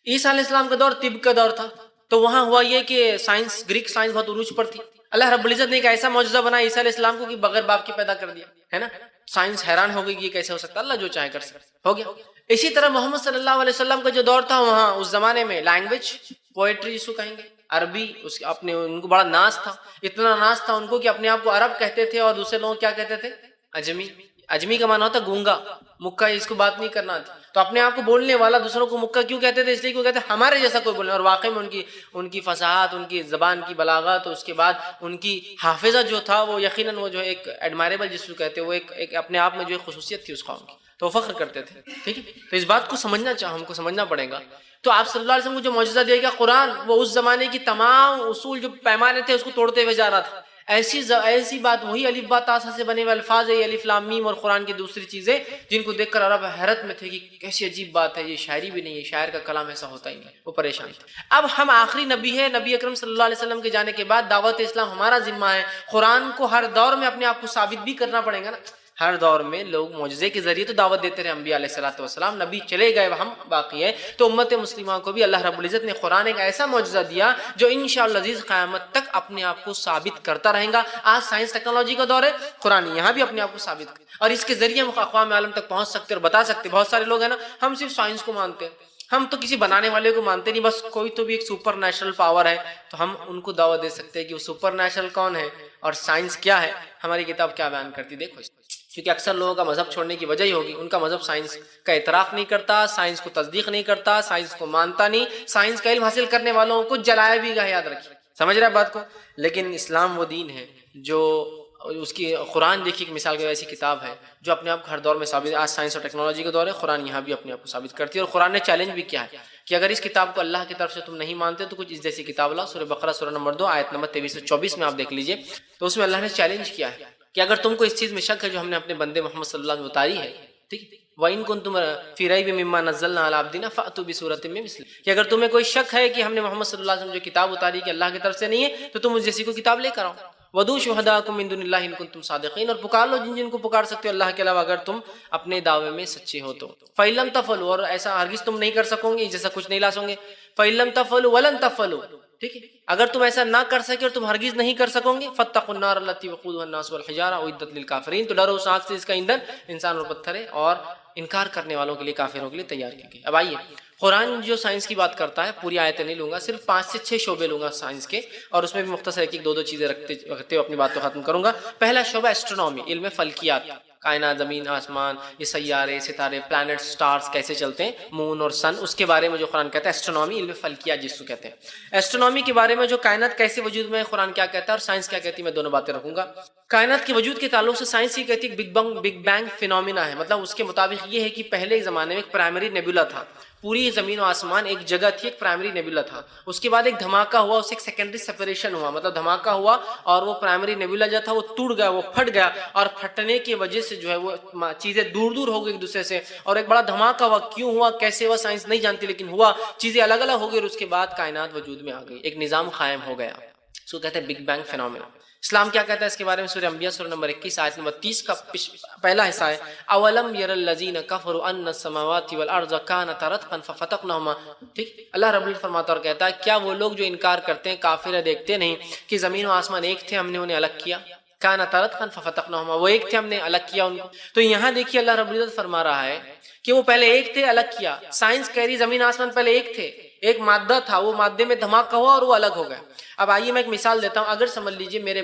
A: عیسیٰ علیہ السلام کا دور طب کا دور تھا، تو وہاں ہوا یہ کہ سائنس، گریک سائنس بہت عروج پر تھی۔ اللہ رب العزت نے ایک ایسا معجزہ بنایا عیسیٰ علیہ السلام کو کہ بغیر باپ کے پیدا کر دیا، ہے نا۔ سائنس حیران ہو گئی کہ یہ کیسے ہو سکتا ہے، اللہ جو چاہے کر سکتا، ہو گیا۔ اسی طرح محمد صلی اللہ علیہ وسلم کا جو دور تھا، وہاں اس زمانے میں لینگویج، پوئٹری جس کو کہیں گے، عربی، اس اپنے ان کو بڑا ناز تھا، اتنا ناز تھا ان کو کہ اپنے آپ کو عرب کہتے تھے اور دوسرے لوگ کیا کہتے تھے، اجمی۔ اجمی کا معنی ہوتا ہے گونگا، مکہ، اس کو بات نہیں کرنا تھی، تو اپنے آپ کو بولنے والا دوسروں کو مکہ کیوں کہتے تھے، اس لیے کیوں کہتے ہیں ہمارے جیسا کوئی بولنے، اور واقعی میں ان کی فصاحت، ان کی زبان کی بلاغت، اس کے بعد ان کی حافظہ جو تھا وہ یقیناً وہ جو ایک ایڈمائریبل جس کو کہتے ہیں، وہ ایک اپنے آپ میں جو ایک خصوصیت تھی اس قوم کی، تو وہ فخر کرتے تھے، ٹھیک ہے۔ تو اس بات کو سمجھنا ہم کو سمجھنا پڑے گا۔ تو آپ صلی اللہ علیہ وسلم کو جو معجزہ دیا گیا قرآن، وہ اس زمانے کی تمام اصول جو پیمانے تھے اس کو توڑتے ہوئے جا رہا تھا۔ ایسی بات، وہی الف با تا سا سے بنے ہوئے الفاظ ہے، یہ الف لام میم اور قرآن کی دوسری چیزیں جن کو دیکھ کر عرب حیرت میں تھے کہ کیسی عجیب بات ہے، یہ شاعری بھی نہیں ہے، شاعر کا کلام ایسا ہوتا ہی نہیں، وہ پریشان تھے۔ اب ہم آخری نبی ہے، نبی اکرم صلی اللہ علیہ وسلم کے جانے کے بعد دعوت اسلام ہمارا ذمہ ہے۔ قرآن کو ہر دور میں اپنے آپ کو ثابت بھی کرنا پڑے گا نا۔ ہر دور میں لوگ معجزے کے ذریعے تو دعوت دیتے رہے، انبیاء علیہ السلام، نبی چلے گئے، ہم باقی ہیں، تو امت مسلمہ کو بھی اللہ رب العزت نے قرآن ایک ایسا معجزہ دیا جو انشاءاللہ عزیز قیامت تک اپنے آپ کو ثابت کرتا رہے گا۔ آج سائنس ٹیکنالوجی کا دور ہے، قرآن یہاں بھی اپنے آپ کو ثابت کرے، اور اس کے ذریعے ہم اقوام عالم تک پہنچ سکتے اور بتا سکتے۔ بہت سارے لوگ ہیں نا، ہم صرف سائنس کو مانتے ہیں، ہم تو کسی بنانے والے کو مانتے نہیں، بس کوئی تو بھی ایک سپر نیچرل پاور ہے، تو ہم ان کو دعوت دے سکتے ہیں کہ وہ سپر نیچرل کون ہے اور سائنس کیا ہے، ہماری کتاب کیا بیان کرتی، دیکھو۔ کیونکہ اکثر لوگوں کا مذہب چھوڑنے کی وجہ ہی ہوگی، ان کا مذہب سائنس کا اعتراف نہیں کرتا، سائنس کو تصدیق نہیں کرتا، سائنس کو مانتا نہیں، سائنس کا علم حاصل کرنے والوں کو جلایا بھی گیا، یاد رکھیے، سمجھ رہے ہیں بات کو۔ لیکن اسلام وہ دین ہے جو اس کی قرآن دیکھیے کہ مثال کے ایسی کتاب ہے جو اپنے آپ کو ہر دور میں ثابت، آج سائنس اور ٹیکنالوجی کا دور ہے، قرآن یہاں بھی اپنے آپ کو ثابت کرتی ہے، اور قرآن نے چیلنج بھی کیا ہے کہ اگر اس کتاب کو اللہ کی طرف سے تم نہیں مانتے تو کچھ اس جیسی کتاب لاؤ۔ سورہ بقرہ سورہ نمبر 2 آیت نمبر 23 سے 24 میں آپ دیکھ لیجئے، تو اس میں اللہ نے چیلنج کیا ہے کہ اگر تم کو اس چیز میں شک ہے جو ہم نے اپنے بندے محمد صلی اللہ علیہ وسلم اتاری ہے، ٹھیک، وَإِن كُنتُمْ فِي رَيْبٍ مِّمَّا نَزَّلْنَا عَلَىٰ عَبْدِنَا فَأْتُوا بِسُورَةٍ مِّن مِثْلِهِ، کہ اگر تمہیں کوئی شک ہے کہ ہم نے محمد صلی اللہ علیہ وسلم جو کتاب اتاری کہ اللہ کی طرف سے نہیں ہے، تو تم اس جیسی کو کتاب لے کر آؤ۔ وَدُعُوا شُهَدَاءَكُم مِّن دُونِ اللَّهِ إِن كُنتُمْ صَادِقِينَ، اور پکار لو جن کو پکار سکتے ہو اللہ کے علاوہ اگر تم اپنے دعوے میں سچے ہو تو۔ فَإِن لَّمْ تَفْعَلُوا، اور ایسا ہرگز تم نہیں کر سکو گے، جیسا کچھ نہیں لا سکو گے۔ فَإِن لَّمْ تَفْعَلُوا وَلَن تَفْعَلُوا، ٹھیک ہے، اگر تم ایسا نہ کر سکے اور تم ہرگز نہیں کر سکو گے، فَاتَّقُوا النَّارَ الَّتِي وَقُودُهَا النَّاسُ وَالْحِجَارَةُ أُعِدَّتْ لِلْكَافِرِينَ، تو ڈرو اس آگ سے جس کا ایندھن انسان اور پتھر ہے اور انکار کرنے والوں کے لیے، کافروں کے لیے تیار کی گئی۔ اب آئیے، قرآن جو سائنس کی بات کرتا ہے، پوری آیتیں نہیں لوں گا، صرف 5 سے 6 شعبے لوں گا سائنس کے، اور اس میں بھی مختصر ایک دو چیزیں رکھتے ہوئے اپنی بات کو ختم کروں گا۔ پہلا شعبہ ایسٹرونومی، علم فلکیات، کائنات، زمین، آسمان، یہ سیارے، ستارے، پلانٹ، سٹارز کیسے چلتے ہیں، مون اور سن، اس کے بارے میں جو قرآن کہتا ہے ایسٹرونومی، علم فلکیات جس کو کہتے ہیں۔ ایسٹرونومی کے بارے میں جو کائنات کیسے وجود میں ہے، قرآن کیا کہتا ہے اور سائنس کیا کہتی ہے، میں دونوں باتیں رکھوں گا۔ کائنات کے وجود کے تعلق سے سائنس یہ کہتی ہے کہ بگ بینگ فینومینا ہے، مطلب اس کے مطابق یہ ہے کہ پہلے زمانے میں ایک پرائمری نیبولا تھا، پوری زمین و آسمان ایک جگہ تھی، ایک پرائمری نیبولا تھا، اس کے بعد ایک دھماکہ ہوا، اس سے ایک سیکنڈری سیپریشن ہوا، مطلب دھماکہ ہوا اور وہ پرائمری نیبولا جو تھا وہ ٹوٹ گیا، وہ پھٹ گیا، اور پھٹنے کی وجہ سے جو ہے وہ چیزیں دور دور ہو گئی ایک دوسرے سے، اور ایک بڑا دھماکہ ہوا، کیوں ہوا، کیسے ہوا، سائنس نہیں جانتی، لیکن ہوا، چیزیں الگ الگ ہو گئی، اور اس کے بعد کائنات وجود میں آ گئی، ایک نظام قائم ہو گیا، اس کو کہتے ہیں بگ بینگ فینومینا۔ اسلام کیا کہتا ہے اس کے بارے میں؟ سورہ انبیاء سورہ نمبر 21 آیت نمبر 30 کا پہلا حصہ ہے، اولم یر الذین کفروا ان السماوات والارض کانتا رتقا ففتقناهما، ٹھیک، اللہ رب العزت فرماتا اور کہتا ہے کیا وہ لوگ جو انکار کرتے ہیں، کافر ہیں، دیکھتے نہیں کہ زمین و آسمان ایک تھے، ہم نے انہیں الگ کیا، کانتا رتقا ففتقناهما، وہ ایک تھے، ہم نے الگ کیا ان کو۔ تو یہاں دیکھیے اللہ رب العزت فرما رہا ہے کہ وہ پہلے ایک تھے، الگ کیا۔ سائنس کہہ رہی زمین آسمان پہلے ایک تھے، ایک مادہ تھا، وہ مادے میں دھماکہ ہوا اور وہ الگ ہو گیا۔ اب آئیے میں ایک مثال دیتا ہوں، اگر سمجھ لیجئے میرے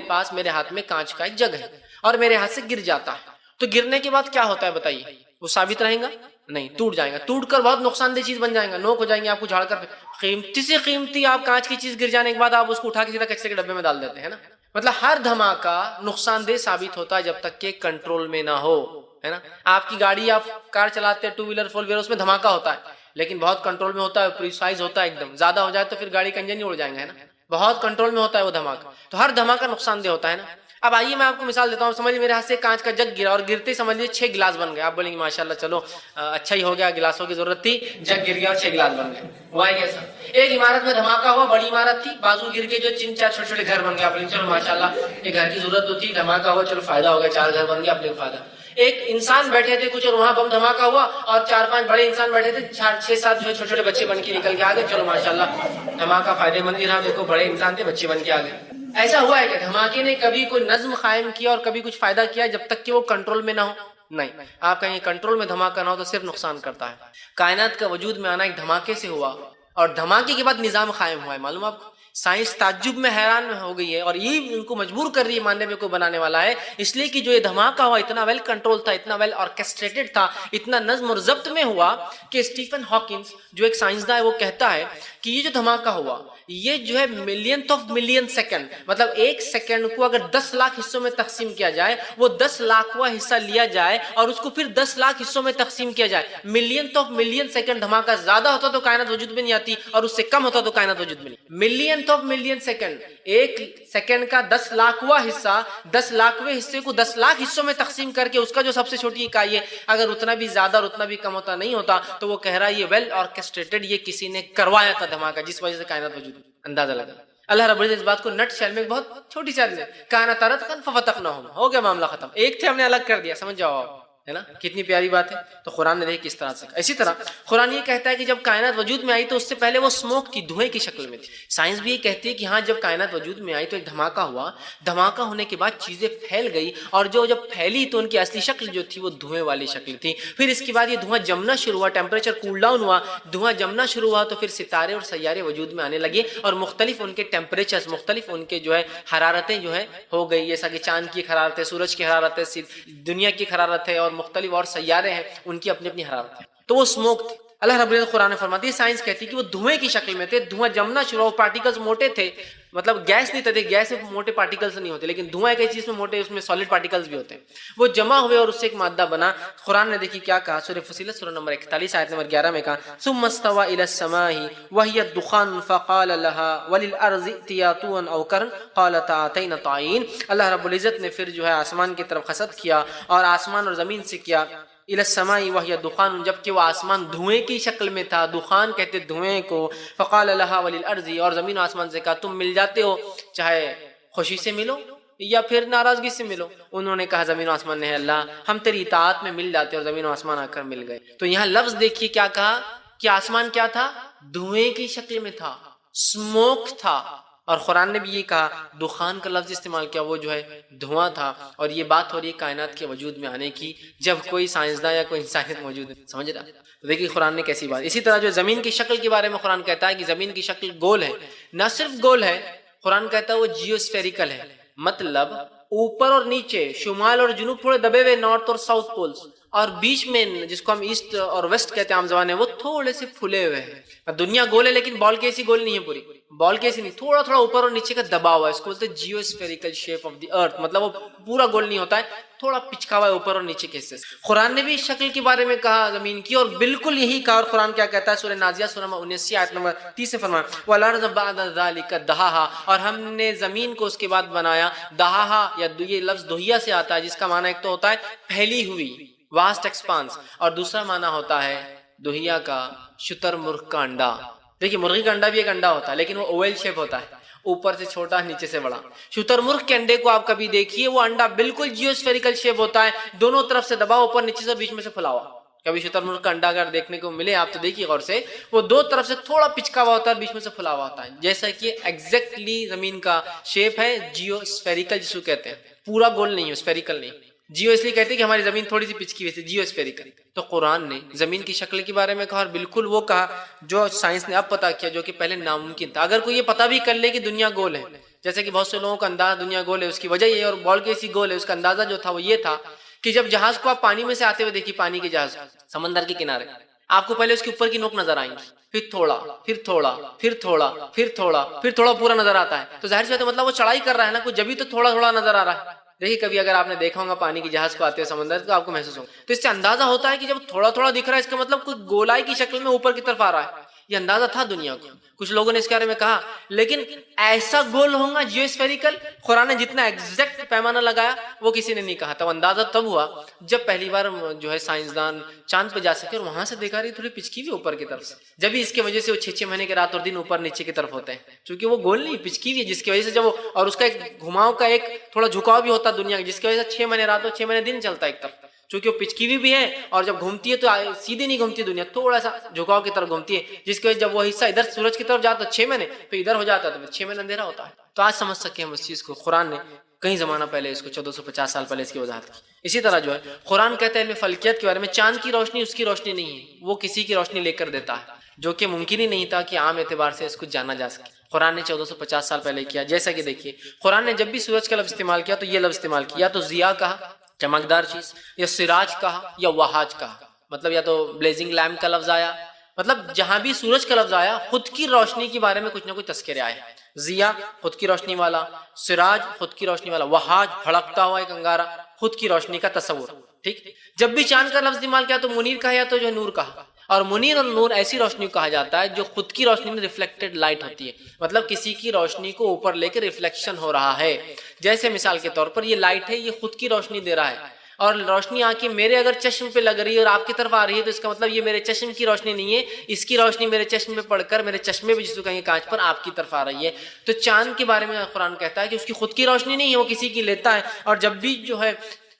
A: ہاتھ میں کانچ کا ایک جگ ہے اور میرے ہاتھ سے گر جاتا ہے، تو گرنے کے بعد کیا ہوتا ہے بتائیے؟ وہ ثابت رہیں گا نہیں، ٹوٹ جائے گا، ٹوٹ کر بہت نقصان دہ چیز بن جائے گا، نوک ہو جائیں گے آپ کو جھاڑ کر، قیمتی سے قیمتی آپ کانچ کی چیز گر جانے کے بعد آپ اس کو اٹھا کے سیدھا کچرے کے ڈبے میں ڈال دیتے ہیں نا. مطلب ہر دھماکہ نقصان دہ ثابت ہوتا ہے جب تک کہ کنٹرول میں نہ ہو، ہے نا. آپ کی گاڑی، آپ کار چلاتے ہیں، ٹو ویلر فور ویلر، اس میں دھماکہ ہوتا ہے لیکن بہت کنٹرول میں ہوتا ہے، پریسائز ہوتا ہے ایک دم. زیادہ ہو جائے تو پھر گاڑی کا انجن ہی اڑ جائیں گے، ہے نا. بہت کنٹرول میں ہوتا ہے وہ دھماکہ. تو ہر دھماکہ نقصان دہ ہوتا ہے نا. اب آئیے میں آپ کو مثال دیتا ہوں. سمجھیے میرے ہاتھ سے کانچ کا جگ گرا اور گرتے سمجھ لیجیے 6 گلاس بن گئے. آپ بولیں گے ماشاءاللہ چلو اچھا ہی ہو گیا، گلاسوں کی ضرورت تھی، جگ گر گیا اور 6 گلاس بن گئے. ہوا ہے کیسا؟ ایک عمارت میں دھماکہ ہوا، بڑی عمارت تھی، بازو گر کے جو 3-4 چھوٹے چھوٹے گھر بن گئے. آپ بولیں چلو ماشاءاللہ یہ گھر کی ضرورت تو تھی، دھماکہ ہوا، چلو فائدہ ہو گیا، 4 گھر بن گئے، آپ لوگ فائدہ. ایک انسان بیٹھے تھے کچھ اور وہاں بم دھماکہ ہوا اور 4-5 بڑے انسان بیٹھے تھے، 6-7 جو چھوٹے چھوٹے بچے بن کے نکل کے آ گئے. چلو ماشاءاللہ دھماکہ فائدے مند ہی رہا، دیکھو بڑے انسان تھے، بچے بن کے آ گئے. ایسا ہوا ہے کہ دھماکے نے کبھی کوئی نظم قائم کیا اور کبھی کچھ فائدہ کیا جب تک کہ وہ کنٹرول میں نہ ہو؟ نہیں. آپ کہیں کنٹرول میں دھماکہ نہ ہو تو صرف نقصان کرتا ہے. کائنات کا وجود میں آنا ایک دھماکے سے ہوا اور دھماکے کے بعد نظام قائم ہوا ہے. معلوم آپ کو سائنس تعجب میں حیران ہو گئی ہے اور یہ ان کو مجبور کر رہی ہے ماننے میں کوئی بنانے والا ہے، اس لیے کہ جو یہ دھماکہ ہوا اتنا ویل کنٹرول تھا، اتنا ویل آرکیسٹریٹڈ تھا، اتنا نظم اور ضبط میں ہوا کہ اسٹیفن ہاکنز جو ایک سائنسداں ہے وہ کہتا ہے کہ یہ جو دھماکہ ہوا یہ جو ہے ملینتھ آف ملین سیکنڈ، مطلب ایک سیکنڈ کو اگر 10 لاکھ حصوں میں تقسیم کیا جائے، وہ 10 لاکھواں حصہ لیا جائے اور اس کو پھر 10 لاکھ حصوں میں تقسیم کیا جائے، ملینتھ آف ملین سیکنڈ دھماکہ زیادہ ہوتا تو کائنات وجود میں نہیں آتی اور اس سے کم ہوتا تو کائنات وجود میں نہیں. ملینتھ آف ملین سیکنڈ، ایک سیکنڈ کا 10 لاکھواں حصہ، 10 لاکھویں حصے کو 10 لاکھ حصوں میں تقسیم کر کے اس کا جو سب سے چھوٹی اکائی ہے، اگر اتنا بھی زیادہ اور اتنا بھی کم ہوتا نہیں ہوتا تو وہ کہہ رہا ہے یہ ویل آرکیسٹریٹڈ، یہ کسی نے کروایا تھا دھماکہ جس وجہ سے کائنات وجود میں. اندازہ لگا. اللہ رب العزت اس بات کو نٹ شیل میں بہت چھوٹی سی آدمی کائنات رتقا ففتقناہم، ہو گیا معاملہ ختم. ایک تھے ہم نے الگ کر دیا، سمجھ جاؤ ہے نا. کتنی پیاری بات ہے. تو قرآن نے دیکھ کس طرح سے. اسی طرح قرآن یہ کہتا ہے کہ جب کائنات وجود میں آئی تو اس سے پہلے وہ اسموک تھی، دھوئیں کی شکل میں تھی. سائنس بھی یہ کہتی ہے کہ ہاں جب کائنات وجود میں آئی تو ایک دھماکہ ہوا، دھماکہ ہونے کے بعد چیزیں پھیل گئی اور جو جب پھیلی تو ان کی اصلی شکل جو تھی وہ دھوئیں والی شکل تھی. پھر اس کے بعد یہ دھواں جمنا شروع ہوا، ٹیمپریچر کول ڈاؤن ہوا، دھواں جمنا شروع ہوا تو پھر ستارے اور سیارے وجود میں آنے لگے اور مختلف ان کے ٹیمپریچرز، مختلف ان کے جو ہے حرارتیں جو ہے ہو گئی، جیسا کہ چاند کی حرارت ہے، سورج کی حرارت ہے، دنیا کی حرارت ہے اور مختلف اور سیارے ہیں ان کی اپنی اپنی حرارت ہے. تو وہ اسموک تھی. اللہ رب العزت قرآن فرماتی ہے، سائنس کہتی ہے کہ وہ دھوئیں کی شکل میں تھے، دھواں جمنا شروع ہوا، پارٹیکلز موٹے تھے، مطلب گیس نہیں تھے، گیس میں موٹے پارٹیکلز نہیں ہوتے لیکن دھواں ایک چیز میں موٹے، اس میں سالڈ پارٹیکلز بھی ہوتے ہیں. وہ جمع ہوئے اور اس سے ایک مادہ بنا. قرآن نے دیکھی کیا کہا، سورہ فصیلت سورہ نمبر 41 آیت نمبر 11 میں کہا ثم استوى الى السماء وهي الدخان فقال لها وللارض ائتيا طوعا او كرها قالتا اتينا طائعين. اللہ رب العزت نے پھر جو ہے آسمان کی طرف خسد کیا اور آسمان اور زمین سے کیا الى السماء وهي دخان، جبکہ وہ آسمان دھوئیں کی شکل میں تھا، دخان کہتے دھوئیں کو. فقال لها وللارض، اور زمین و آسمان سے کہا تم مل جاتے ہو چاہے خوشی سے ملو یا پھر ناراضگی سے ملو. انہوں نے کہا زمین و آسمان نے اللہ ہم تیری اطاعت میں مل جاتے، اور زمین و آسمان آ کر مل گئے. تو یہاں لفظ دیکھیے کیا کہا کہ آسمان کیا تھا، دھوئیں کی شکل میں تھا، اسموک تھا. اور قرآن نے بھی یہ کہا دخان کا لفظ استعمال کیا، وہ جو ہے دھواں تھا. اور یہ بات ہو رہی ہے کائنات کے وجود میں آنے کی جب کوئی سائنسداں یا کوئی انسانیت موجود ہے. سمجھ رہا؟ دیکھیے قرآن نے کیسی بات. اسی طرح جو زمین کی شکل کے بارے میں قرآن کہتا ہے کہ زمین کی شکل گول ہے، نہ صرف گول ہے، قرآن کہتا ہے وہ جیو اسفیریکل ہے، مطلب اوپر اور نیچے، شمال اور جنوب تھوڑے دبے ہوئے، نارتھ اور ساؤتھ پولز، اور بیچ میں جس کو ہم ایسٹ اور ویسٹ کہتے ہیں عام زبان میں، وہ تھوڑے سے پھولے ہوئے ہیں. دنیا گول ہے لیکن بال کیسی گول نہیں ہے، پوری بال کیسی نہیں، تھوڑا تھوڑا اوپر اور نیچے کا دبا ہوا ہے. اس کو بولتے ہیں جیو اسفیریکل شیپ آف دی ارتھ، مطلب وہ پورا گول نہیں ہوتا ہے، تھوڑا پچکا ہوا ہے اوپر اور نیچے کے حصے سے. قرآن نے بھی اس شکل کے بارے میں کہا زمین کی، اور بالکل یہی کہا. اور قرآن کیا کہتا ہے سورہ نازیات سورہ 19 آیت نمبر 30 سے فرمایا وَالْأَرْضَ بَعْدَ ذَلِكَ دَحَاهَا، اور ہم نے زمین کو اس کے بعد بنایا. دہاہا یا یہ لفظ دہیا سے آتا ہے جس کا معنی ایک تو ہوتا ہے پھیلی ہوئی، واسٹ ایکسپانس، اور دوسرا معنی ہوتا ہے دہیا کا شتر مرغ کا انڈا. دیکھیے مرغی کا انڈا بھی ایک انڈا ہوتا ہے لیکن وہ اویل شیپ ہوتا ہے، اوپر سے چھوٹا نیچے سے بڑا. شتر مرغ کے انڈے کو آپ کبھی دیکھیے، وہ انڈا بالکل جیو اسفیریکل شیپ ہوتا ہے، دونوں طرف سے دبا، اوپر نیچے سے، بیچ میں سے پھلا ہوا. کبھی شتر مرغ کا انڈا اگر دیکھنے کو ملے آپ تو دیکھیے غور سے، وہ دو طرف سے تھوڑا پچکا ہوا ہوتا ہے، بیچ میں سے پھلا ہوا ہوتا ہے، جیسا کہ ایگزیکٹلی زمین کا شیپ ہے جیو اسفیریکل جس کو کہتے ہیں. پورا گول نہیں ہے، اسفیریکل نہیں. جیو اس لیے کہتے ہیں کہ ہماری زمین تھوڑی سی پچکی ہوئی تھی، جیو اسفیریکل. تو قرآن نے زمین کی شکل کے بارے میں کہا، اور بالکل وہ کہا جو سائنس نے اب پتا کیا، جو کہ پہلے ناممکن تھا. اگر کوئی یہ پتا بھی کر لے کہ دنیا گول ہے، جیسے کہ بہت سے لوگوں کا اندازہ دنیا گول ہے، اس کی وجہ یہ ہے، اور بال کیسی گول ہے، اس کا اندازہ جو تھا وہ یہ تھا کہ جب جہاز کو آپ پانی میں سے آتے ہوئے دیکھیے، پانی کے جہاز سمندر کے کنارے، آپ کو پہلے اس کے اوپر کی نوک نظر آئیں گی، پھر تھوڑا، پھر تھوڑا، پھر تھوڑا، پھر تھوڑا، پھر تھوڑا پورا نظر آتا ہے، تو ظاہر سی بات ہے مطلب وہ چڑھائی کر رہا ہے نا کچھ، جبھی تو تھوڑا تھوڑا نظر آ رہا ہے۔ دیکھیے کبھی اگر آپ نے دیکھا ہوگا پانی کے جہاز کو آتے ہوئے سمندر تو آپ کو محسوس ہوگا، تو اس سے اندازہ ہوتا ہے کہ جب تھوڑا تھوڑا دکھ رہا ہے اس کا مطلب کچھ گولائی کی شکل میں اوپر کی طرف آ رہا ہے۔ یہ اندازہ تھا دنیا کو، کچھ لوگوں نے اس کے بارے میں کہا، لیکن ایسا گول ہوگا جیو اسفیریکل، قرآن نے جتنا ایگزیکٹ پیمانہ لگایا وہ کسی نے نہیں کہا تھا۔ اندازہ تب ہوا جب پہلی بار جو ہے سائنسدان چاند پہ جا سکے اور وہاں سے دیکھا رہی تھوڑی پچکی ہوئی اوپر کی طرف سے، جب اس کی وجہ سے وہ 6 مہینے کے رات اور دن اوپر نیچے کی طرف ہوتے ہیں، چونکہ وہ گول نہیں پچکی ہوئی ہے، جس کی وجہ سے جب وہ، اور اس کا ایک گھماؤ کا ایک تھوڑا جھکاؤ بھی ہوتا ہے دنیا کا، جس کی وجہ سے 6 مہینے رات اور 6 مہینے دن چلتا ہے ایک طرف، چونکہ وہ پچکی بھی ہے اور جب گھومتی ہے تو سیدھی نہیں گھومتی دنیا، تھوڑا سا جھکاؤ کی طرف گھومتی ہے، جس کی وجہ جب وہ حصہ ادھر سورج کی طرف جاتا ہے 6 مہینے، تو ادھر ہو جاتا ہے تو 6 مہینے اندھیرا ہوتا ہے۔ تو آج سمجھ سکے ہم اس چیز کو، قرآن نے کئی زمانہ پہلے اس کو 1450 سال پہلے اس کی وضاحت کی۔ اسی طرح جو ہے قرآن کہتا ہے علم فلکیت کے بارے میں، چاند کی روشنی اس کی روشنی نہیں ہے، وہ کسی کی روشنی لے کر دیتا ہے، جو کہ ممکن ہی نہیں تھا کہ عام اعتبار سے اس کو جانا جا سکے، قرآن نے 1450 سال پہلے کیا۔ جیسا کہ دیکھیے قرآن نے جب بھی سورج کا لفظ استعمال کیا تو یہ لفظ استعمال کیا، تو ضیاء کہا چمکدار چیز، یا سراج کہا یا وہاج کہا، مطلب یا تو بلیزنگ لیمپ کا لفظ آیا، مطلب جہاں بھی سورج کا لفظ آیا خود کی روشنی کے بارے میں کچھ نہ کچھ تذکرے آئے، ضیاء خود کی روشنی والا، سراج خود کی روشنی والا، وہاج بھڑکتا ہوا ایک انگارہ، خود کی روشنی کا تصور، ٹھیک۔ جب بھی چاند کا لفظ استعمال کیا تو منیر کہا یا تو جو ہے نور کہا، اور منیر اور نور ایسی روشنی کو کہا جاتا ہے جو خود کی روشنی میں ریفلیکٹڈ لائٹ ہوتی ہے، مطلب کسی کی روشنی کو اوپر لے کے ریفلیکشن ہو رہا ہے، جیسے مثال کے طور پر یہ لائٹ ہے، یہ خود کی روشنی دے رہا ہے، اور روشنی آ کے میرے اگر چشم پہ لگ رہی ہے اور آپ کی طرف آ رہی ہے تو اس کا مطلب یہ میرے چشم کی روشنی نہیں ہے، اس کی روشنی میرے چشم پہ پڑھ کر میرے چشمے بھی جسے کہیں کانچ پر آپ کی طرف آ رہی ہے۔ تو چاند کے بارے میں قرآن کہتا ہے کہ اس کی خود کی روشنی نہیں ہے، وہ کسی کی لیتا ہے، اور جب بھی جو ہے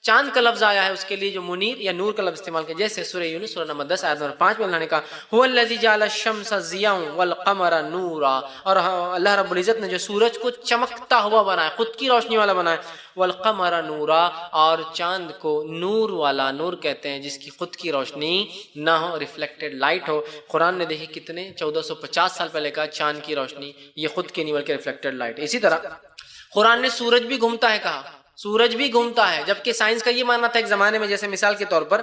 A: چاند کا لفظ آیا ہے اس کے لیے جو منیر یا نور کا لفظ استعمال کیا، جیسے سورہ یونس سورہ نمبر 10 آیت نمبر 5 میں اللہ نے کہا هو الذی جعل الشمس ضیاء والقمر نورا، اور اللہ رب العزت نے جو سورج کو چمکتا ہوا بنایا، خود کی روشنی والا بنایا، والقمر نورا، اور چاند کو نور والا، نور کہتے ہیں جس کی خود کی روشنی نہ ہو، ریفلیکٹڈ لائٹ ہو۔ قرآن نے دیکھی کتنے 1450 سال پہلے کہا چاند کی روشنی یہ خود کی نہیں بلکہ ریفلیکٹڈ لائٹ ہے۔ اسی طرح قرآن نے سورج بھی گھومتا ہے کہا، سورج بھی گھومتا ہے، جبکہ سائنس کا یہ ماننا تھا ایک زمانے میں، جیسے مثال کے طور پر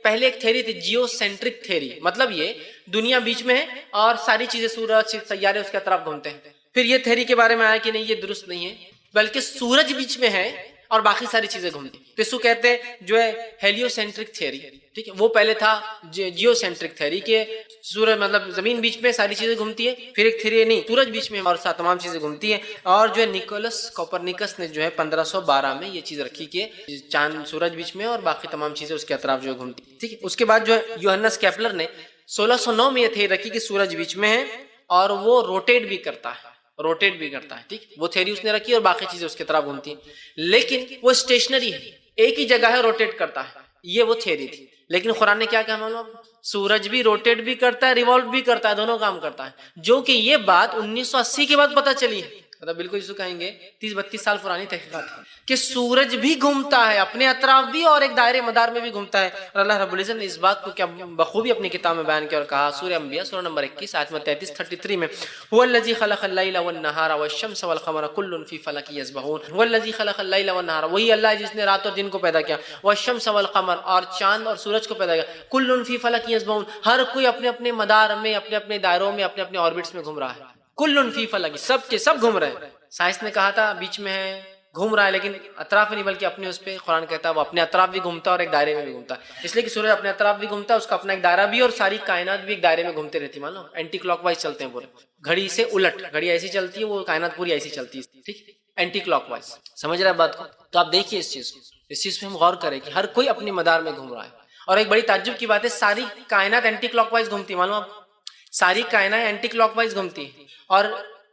A: پہلے ایک تھیری تھی جیو سینٹرک تھیری، مطلب یہ دنیا بیچ میں ہے اور ساری چیزیں سورج سیارے اس کے اطراف گھومتے ہیں۔ پھر یہ تھیری کے بارے میں آیا کہ نہیں یہ درست نہیں ہے، بلکہ سورج بیچ میں ہے اور باقی ساری چیزیں گھومتی ہیں، تو اس کو کہتے ہیں جو ہے ہیلیو سینٹرک تھیری، ٹھیک ہے۔ وہ پہلے تھا جیو سینٹرک تھیری کہ سورج مطلب زمین بیچ میں ساری چیزیں گھومتی ہے، پھر ایک تھیری نہیں سورج بیچ میں اور تمام چیزیں گھومتی ہیں، اور جو ہے نیکولس کوپرنیکس نے جو ہے 1512 میں یہ چیز رکھی کہ چاند سورج بیچ میں اور باقی تمام چیزیں اس کے اطراف جو ہے گھومتی، ٹھیک ہے۔ اس کے بعد جو ہے یوحنس کیپلر نے 1609 میں یہ تھیری رکھی کہ سورج بیچ میں ہے اور وہ روٹیٹ بھی کرتا ہے، روٹیٹ بھی کرتا ہے، ٹھیک۔ وہ تھیری اس نے رکھی اور باقی چیزیں اس کے طرف گھومتی ہیں، لیکن وہ اسٹیشنری ہے، ایک ہی جگہ ہے، روٹیٹ کرتا ہے، یہ وہ تھیری تھی۔ لیکن قرآن نے کیا کہا معلوم، سورج بھی روٹیٹ بھی کرتا ہے، ریوالو بھی کرتا ہے، دونوں کام کرتا ہے، جو کہ یہ بات 1980 کے بعد پتہ چلی ہے، مطلب بالکل جسے کہیں گے 30-32 سال پرانی تحقیقات ہے کہ سورج بھی گھومتا ہے اپنے اطراف بھی اور ایک دائرے مدار میں بھی گھومتا ہے، اور اللہ رب العزت نے اس بات کو کیا بخوبی اپنی کتاب میں بیان کیا اور کہا سورہ انبیاء سورہ نمبر 21 آیت 33 میں هو الذی خلق اللیل والنہار والشمس والقمر کل فی فلک یسبحون، هو الذی خلق اللیل والنہار، وہی اللہ جس نے رات اور دن کو پیدا کیا، والشمس والقمر، اور چاند اور سورج کو پیدا کیا، کل فی فلک یسبحون، ہر کوئی اپنے اپنے مدار میں، اپنے اپنے دائروں میں، اپنے اپنے آربٹس میں گھوم رہا ہے، کل فی فلک، سب کے سب گھوم رہے ہیں۔ سائنس نے کہا تھا بیچ میں ہے، گھوم رہا ہے، لیکن اطراف میں نہیں بلکہ اپنے اس پہ، قرآن کہتا ہے وہ اپنے اطراف بھی گھومتا ہے اور ایک دائرے میں بھی گھومتا ہے، اس لیے کہ سورج اپنے اطراف بھی گھومتا ہے، اس کا اپنا ایک دائرہ بھی، اور ساری کائنات بھی ایک دائرے میں گھومتے رہتی، مان لو اینٹی کلاک وائز چلتے ہیں پورے، گھڑی سے الٹ، گھڑی ایسی چلتی ہے وہ کائنات پوری ایسی چلتی ہے، ٹھیک، اینٹی کلاک وائز، سمجھ رہے ہیں بات کو؟ تو آپ دیکھیے اس چیز کو، اس چیز پہ ہم غور کریں کہ ہر کوئی اپنے مدار میں گھوم رہا ہے، اور ایک بڑی تعجب کی بات ہے ساری کائنات اینٹی کلاک وائز گھومتی ہے، معلوم آپ، ساری کائنات اینٹی کلاک وائز گھومتی ہے، اور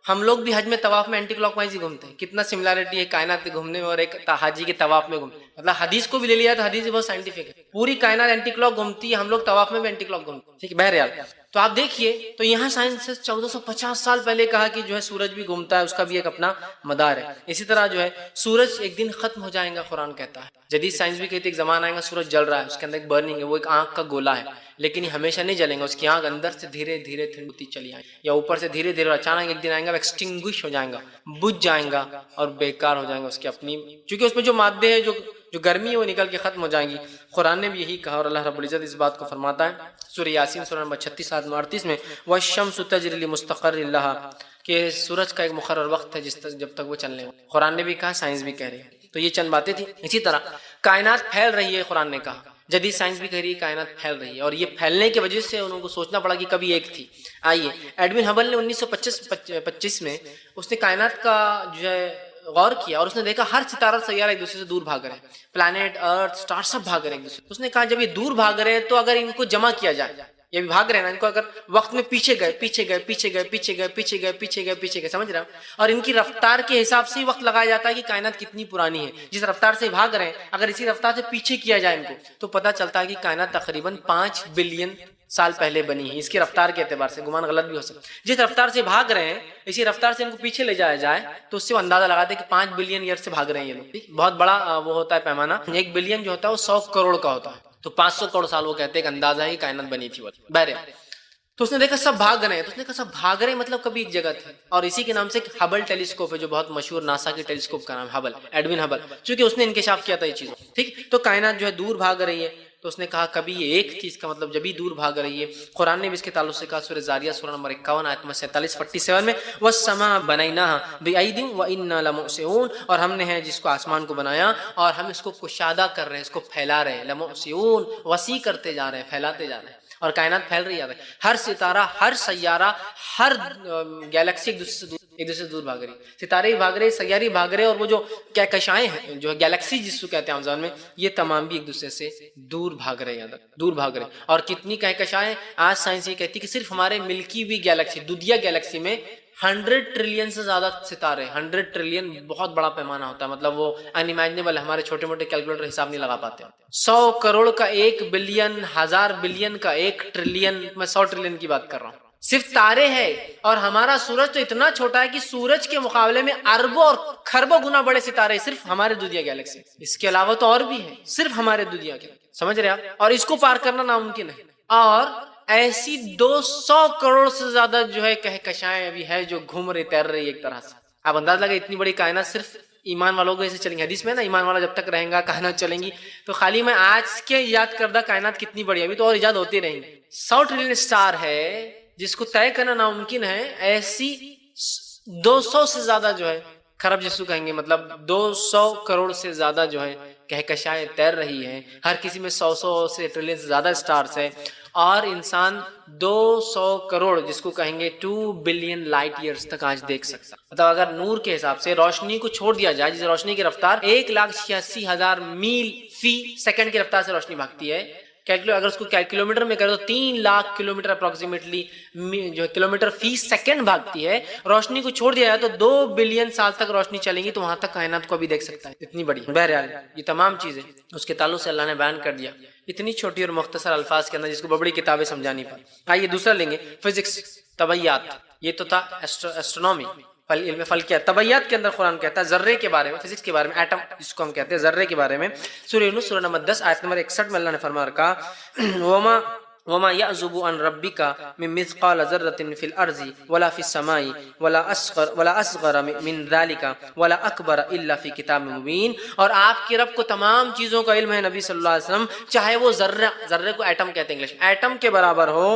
A: ہم لوگ بھی حج میں طواف میں اینٹی کلاک وائز ہی گھومتے ہیں، کتنا سملارٹی ہے کائنات کے گھومنے میں اور ایک حاجی کے طواف میں گھومنے، مطلب حدیث کو بھی لے لیا تو حدیث بہت سائنٹیفک ہے، پوری کائنات اینٹی کلاک گھومتی ہے، ہم لوگ طواف میں بھی اینٹی کلاک گھومتے ہیں، ٹھیک ہے۔ بہرحال تو آپ دیکھیے، تو یہاں سائنس سے 1450 سال پہلے کہا کہ جو ہے سورج بھی گھومتا ہے، اس کا بھی ایک اپنا مدار ہے۔ اسی طرح جو ہے سورج ایک دن ختم ہو جائے گا، قرآن کہتا ہے، جدید سائنس بھی کہتی ہے ایک زمانہ آئے گا سورج جل رہا ہے، اس کے اندر ایک برننگ ہے، وہ ایک آنکھ کا گولا ہے، لیکن یہ ہمیشہ نہیں جلیں گا، اس کی آنکھ اندر سے دھیرے دھیرے ٹھنڈی چلی آئے یا اوپر سے دھیرے دھیرے، اچانک ایک دن آئے گا وہ ایکسٹنگوش ہو جائے گا، بجھ جائے گا اور بیکار ہو جائے گا اس کی اپنی، چونکہ اس میں جو مادے ہیں جو جو گرمی ہے وہ نکل کے ختم ہو جائیں گی۔ قرآن نے بھی یہی کہا اور اللہ رب العزت اس بات کو فرماتا ہے سورہ یاسین سورہ نمبر 36 آیت 38 میں والشمس تجری لمستقر لها، کہ سورج کا ایک مقرر وقت ہے جب تک وہ چلنے والا۔ قرآن نے بھی کہا، سائنس بھی کہہ رہی ہے۔ تو یہ چند باتیں تھیں۔ اسی طرح کائنات پھیل رہی ہے، قرآن نے کہا، جدید سائنس بھی کہہ رہی ہے کائنات پھیل رہی ہے، اور یہ پھیلنے کی وجہ سے انہوں کو سوچنا پڑا کہ کبھی ایک تھی۔ آئیے ایڈوین ہبل نے 1925 میں اس نے کائنات کا جو ہے غور کیا، اور اس نے دیکھا ہر ستارہ سیارہ ایک دوسرے سے دور بھاگ رہے ہیں، پلانٹ ارتھ سٹار سب بھاگ رہے ہیں ایک دوسرے۔ اس نے کہا جب یہ دور بھاگ رہے ہیں تو اگر ان کو جمع کیا جائے، یہ بھی بھاگ رہے ہیں نا، ان کو اگر وقت میں پیچھے گئے پیچھے گئے پیچھے گئے پیچھے گئے پیچھے گئے پیچھے گئے پیچھے گئے، سمجھ رہے ہیں، اور ان کی رفتار کے حساب سے ہی وقت لگایا جاتا ہے کہ کائنات کتنی پرانی ہے۔ جس رفتار سے بھاگ رہے ہیں اگر اسی رفتار سے پیچھے کیا جائے ان کو تو پتہ چلتا ہے کہ کائنات تقریباً 5 بلین سال پہلے بنی ہے۔ اس کی رفتار کے اعتبار سے گمان غلط بھی ہو سکتا ہے۔ جس رفتار سے بھاگ رہے ہیں اسی رفتار سے ان کو پیچھے لے جایا جائے تو اس سے وہ اندازہ لگاتے ہیں کہ 5 بلین ایئر سے بھاگ رہے ہیں یہ لوگ۔ بہت بڑا وہ ہوتا ہے پیمانہ، 1 بلین جو ہوتا ہے وہ 100 کروڑ کا ہوتا ہے، تو 500 کروڑ سال وہ کہتے ہیں کہ اندازہ ہے کہ کائنات بنی تھی۔ بہرحال تو اس نے دیکھا سب بھاگ رہے ہیں، تو اس نے کہا سب بھاگ رہے ہیں مطلب کبھی ایک جگہ تھی، اور اسی کے نام سے ہبل ٹیلیسکوپ ہے جو بہت مشہور، ناسا کے ٹیلیسکوپ کا نام ہبل، ایڈوین ہبل، چونکہ اس نے انکشاف کیا تھا یہ چیز۔ ٹھیک، تو کائنات جو ہے دور بھاگ رہی ہے، تو اس نے کہا کبھی یہ ایک تھی، اس کا مطلب جب ہی دور بھاگ رہی ہے۔ قرآن نے بھی اس کے تعلق سے کہا سورہ زاریات سورہ نمبر 51 آیت نمبر 47 میں والسماء بنیناها بأید وإنا لموسعون، اور ہم نے ہے جس کو آسمان کو بنایا اور ہم اس کو کشادہ کر رہے ہیں، اس کو پھیلا رہے ہیں، لموسعون وسیع کرتے جا رہے ہیں، پھیلاتے جا رہے ہیں، اور کائنات پھیل رہی ہے۔ ہر ستارہ، ہر سیارہ، ہر گیلیکسی ایک دوسرے سے دور بھاگ رہی، ستارے ہی بھاگ رہے، سیارے بھاگ رہے، اور وہ جو کہکشائیں ہیں جو گیلیکسی جس کو کہتے ہیں عام زبان میں، یہ تمام بھی ایک دوسرے سے دور بھاگ رہے ہیں، دور بھاگ رہے ہیں۔ اور کتنی کہکشائیں، آج سائنس یہ کہتی ہے کہ صرف ہمارے ملکی وی گیلیکسی، دودھیا گیلیکسی میں 100 ٹریلین سے زیادہ ستارے، 100 ٹریلین بہت بڑا پیمانہ ہوتا ہے، مطلب وہ انیمیجنیبل، ہمارے چھوٹے موٹے کیلکولیٹر حساب نہیں لگا پاتے۔ 100 کروڑ کا 1 بلین، 1000 بلین کا 1 ٹریلین، میں 100 ٹریلین کی بات کر رہا ہوں، صرف تارے ہیں۔ اور ہمارا سورج تو اتنا چھوٹا ہے کہ سورج کے مقابلے میں اربوں اور کھربوں گنا بڑے ستارے صرف ہمارے دودھیا گیلیکسی، اس کے علاوہ تو اور بھی ہیں، صرف ہمارے دودھیا کے، سمجھ رہے آپ، اور اس کو پار کرنا ناممکن ہے۔ اور ایسی 200 کروڑ سے زیادہ جو ہے کہکشائیں ابھی ہے جو گھوم رہی، تیر رہی ایک طرح سے۔ آپ انداز لگا اتنی بڑی کائنات صرف ایمان والوں کو ایسے چلیں گے، حدیث میں نا ایمان والا جب تک رہیں گا کائنات چلیں گی، تو خالی میں آج کے ایجاد کردہ کائنات کتنی بڑی ہے، ابھی تو اور ایجاد ہوتی رہیں گی۔ 100 ٹریلین سٹار ہے جس کو طے کرنا ناممکن ہے، ایسی 200 سے زیادہ جو ہے خراب جس کو کہیں گے، مطلب 200 کروڑ سے زیادہ جو ہے کہکشائیں تیر رہی ہیں، ہر کسی میں 100 سے ٹریلین سے زیادہ سٹارز ہیں، اور انسان 200 کروڑ جس کو کہیں گے 2 بلین لائٹ ایئرز تک آج دیکھ سکتا۔ مطلب اگر نور کے حساب سے روشنی کو چھوڑ دیا جائے، جس روشنی کی رفتار 1,86,000 میل فی سیکنڈ کی رفتار سے روشنی بھاگتی ہے، اگر اس کو کلومیٹر میں کرے تو 3 لاکھ کلومیٹر اپروکسیمیٹلی جو کلومیٹر فی سیکنڈ بھاگتی ہے، روشنی کو چھوڑ دیا جائے تو 2 بلین سال تک روشنی چلیں گی، تو وہاں تک کائنات کو بھی دیکھ سکتا ہے، اتنی بڑی۔ بہرحال یہ تمام چیزیں اس کے تعلق سے اللہ نے بیان کر دیا اتنی چھوٹی اور مختصر الفاظ کے اندر، جس کو بڑی کتابیں سمجھا نہیں پائی۔ آئیے دوسرا لیں گے، فزکس، طبیعیات۔ یہ تو تھا ایسٹرونومی، علم فلکیات۔ طبیعیات کے اندر قرآن کہتا ہے ذرے کے بارے میں، فزکس کے بارے میں، ایٹم جس کو ہم کہتے ہیں، ذرے کے بارے میں۔ سورہ یونس سورہ نمبر 10 آیت نمبر 61 میں اللہ نے فرما رکھا وما يعزب عن ربك من مثقال ذرة في الارض ولا في السماء ولا اصغر من ذلك ولا اکبر الا في کتاب مبین۔ اور آپ کے رب کو تمام چیزوں کا علم ہے نبی صلی اللہ علیہ وسلم، چاہے وہ ذرے کو ایٹم کہتے ہیں انگلش میں، ایٹم کے برابر ہو،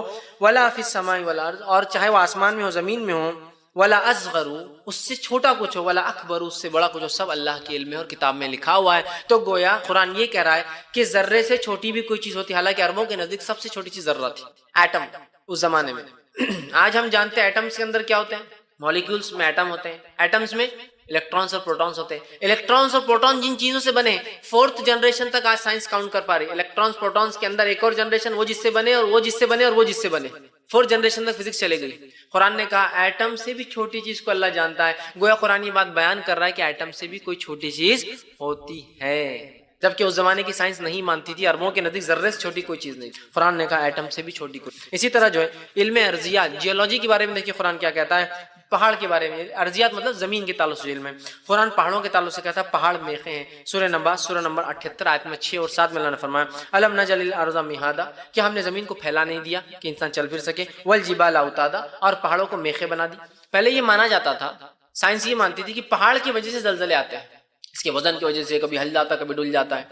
A: ولا في السماء والارض، اور چاہے وہ آسمان میں ہو زمین میں ہو، ولا اصغر، اس سے چھوٹا کچھ ہو، ولا اکبر، اس سے بڑا کچھ ہو، سب اللہ کے علم میں اور کتاب میں لکھا ہوا ہے۔ تو گویا قرآن یہ کہہ رہا ہے کہ ذرے سے چھوٹی بھی کوئی چیز ہوتی ہے، حالانکہ عربوں کے نزدیک سب سے چھوٹی چیز ذرہ تھی، ایٹم اس زمانے میں۔ آج ہم جانتے ہیں ایٹمز کے اندر کیا ہوتے ہیں، مالیکیولز میں ایٹم ہوتے ہیں، ایٹمز میں الیکٹرانز اور پروٹونز ہوتے ہیں۔ الیکٹرانز اور پروٹون جن چیزوں سے بنے، 4th جنریشن تک آج سائنس کاؤنٹ کر پا رہی ہے، الیکٹرانز پروٹونز کے اندر ایک اور جنریشن، وہ جس سے بنے اور وہ جس سے بنے اور وہ جس سے بنے، 4th جنریشن تک فزکس چلے گئی۔ قرآن نے کہا ایٹم سے بھی چھوٹی چیز کو اللہ جانتا ہے، گویا قرآن یہ بات بیان کر رہا ہے کہ ایٹم سے بھی کوئی چھوٹی چیز ہوتی ہے، جبکہ اس زمانے کی سائنس نہیں مانتی تھی، عربوں کے نزدیک ذرے سے چھوٹی کوئی چیز نہیں، قرآن نے کہا ایٹم سے بھی چھوٹی کوئی۔ اسی طرح جو ہے علم ارضیات، جیولوجی کے بارے میں دیکھیے قرآن کیا کہتا ہے، پہاڑ کے بارے میں، ارضیات مطلب زمین کے تعلق سے علم ہے۔ قرآن پہاڑوں کے تعلق سے کہتا ہے پہاڑ میخیں ہیں، سورہ نمبر 78 آیت میں 6 اور 7 میں اللہ نے فرمایا الم نجعل الارض مہادا، کہ ہم نے زمین کو پھیلا نہیں دیا کہ انسان چل پھر سکے، والجبال اوتادا، اور پہاڑوں کو میخیں بنا دی۔ پہلے یہ مانا جاتا تھا، سائنس یہ مانتی تھی کہ پہاڑ کی وجہ سے زلزلے آتے ہیں، اس کے وزن کی وجہ سے کبھی ہل جاتا ہے کبھی ڈل جاتا ہے.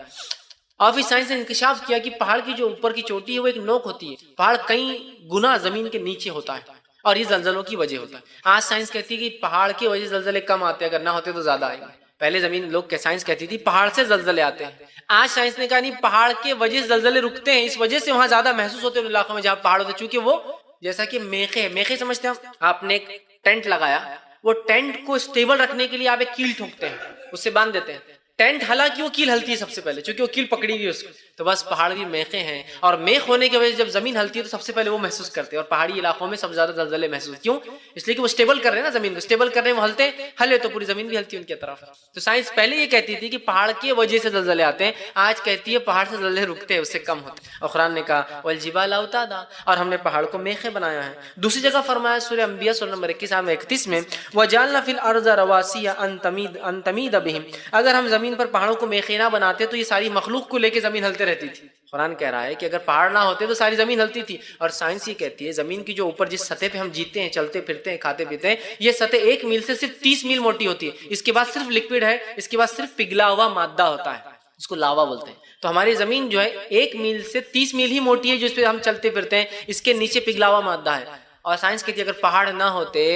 A: اور پھر سائنس نے انکشاف کیا کہ پہاڑ کی جو اوپر کی چوٹی ہے وہ ایک نوک ہوتی ہے. پہاڑ کئی گنا زمین کے نیچے ہوتا ہے اور یہ زلزلوں کی وجہ ہوتا ہے. آج سائنس کہتی ہے کہ پہاڑ کی وجہ سے زلزلے کم آتے ہیں، اگر نہ ہوتے تو زیادہ آئیں گے. پہلے زمین لوگ سائنس کہتی تھی پہاڑ سے زلزلے آتے ہیں. آج سائنس نے کہا نہیں، پہاڑ کے وجہ سے زلزلے رکتے ہیں، اس وجہ سے وہاں زیادہ محسوس ہوتے ہیں علاقوں میں جہاں پہاڑ ہوتے ہیں. چونکہ وہ جیسا کہ میخے سمجھتے ہیں آپ نے ایک ٹینٹ لگایا، وہ ٹینٹ کو اسٹیبل رکھنے کے لیے آپ ایک کیل ٹھوکتے ہیں، اس سے باندھ دیتے ہیں. ٹینٹ حالانکہ وہ کیل ہلتی ہے سب سے پہلے، چونکہ وہ کیل پکڑی ہوئی اس کو. تو بس پہاڑ بھی میخیں ہیں، اور میخ ہونے کی وجہ سے جب زمین ہلتی ہے تو سب سے پہلے وہ محسوس کرتے ہیں. اور پہاڑی علاقوں میں سب سے زیادہ زلزلے محسوس کیوں؟ اس لیے کہ وہ اسٹیبل کر رہے ہیں نا، زمین کو اسٹیبل کر رہے ہیں، وہ ہلتے ہلے تو پوری زمین بھی ہلتی ہے ان کی طرف. تو سائنس پہلے یہ کہتی تھی کہ پہاڑ کی وجہ سے زلزلے آتے ہیں، آج کہتی ہے پہاڑ سے زلزلے رکتے ہیں، اس سے کم ہوتے ہیں. اور قرآن نے کہا والجبال اوتادا، اور ہم نے پہاڑ کو میخیں بنایا ہے. دوسری جگہ فرمایا سورہ انبیاء سورہ نمبر 31 میں وجعلنا فی الارض رواسیا ان تمید بہم، اگر ہم زمین پر پہاڑوں کو میخیں نہ بناتے تو یہ ساری مخلوق کو لے کے زمین ہلتے رہتی تھی. قرآن کہہ رہا ہے کہ اگر پہاڑ نہ ہوتے تو ساری زمین ہلتی تھی. اور سائنس یہ کہتی ہے زمین کی جو اوپر جس سطح پہ ہم جیتے ہیں، چلتے پھرتے ہیں، کھاتے پیتے ہیں، یہ سطح 1 میل سے صرف 30 میل موٹی ہوتی ہے. اس کے بعد صرف لکوڈ ہے، اس کے بعد صرف پگھلا ہوا مادہ ہوتا ہے، اس کو لاوا بولتے ہیں. تو ہماری زمین جو ہے 1 میل سے 30 میل ہی موٹی ہے، جس پہ ہم چلتے پھرتے ہیں، اس کے نیچے پگھلا ہوا مادہ ہے. اور سائنس کہتی ہے اگر پہاڑ نہ ہوتے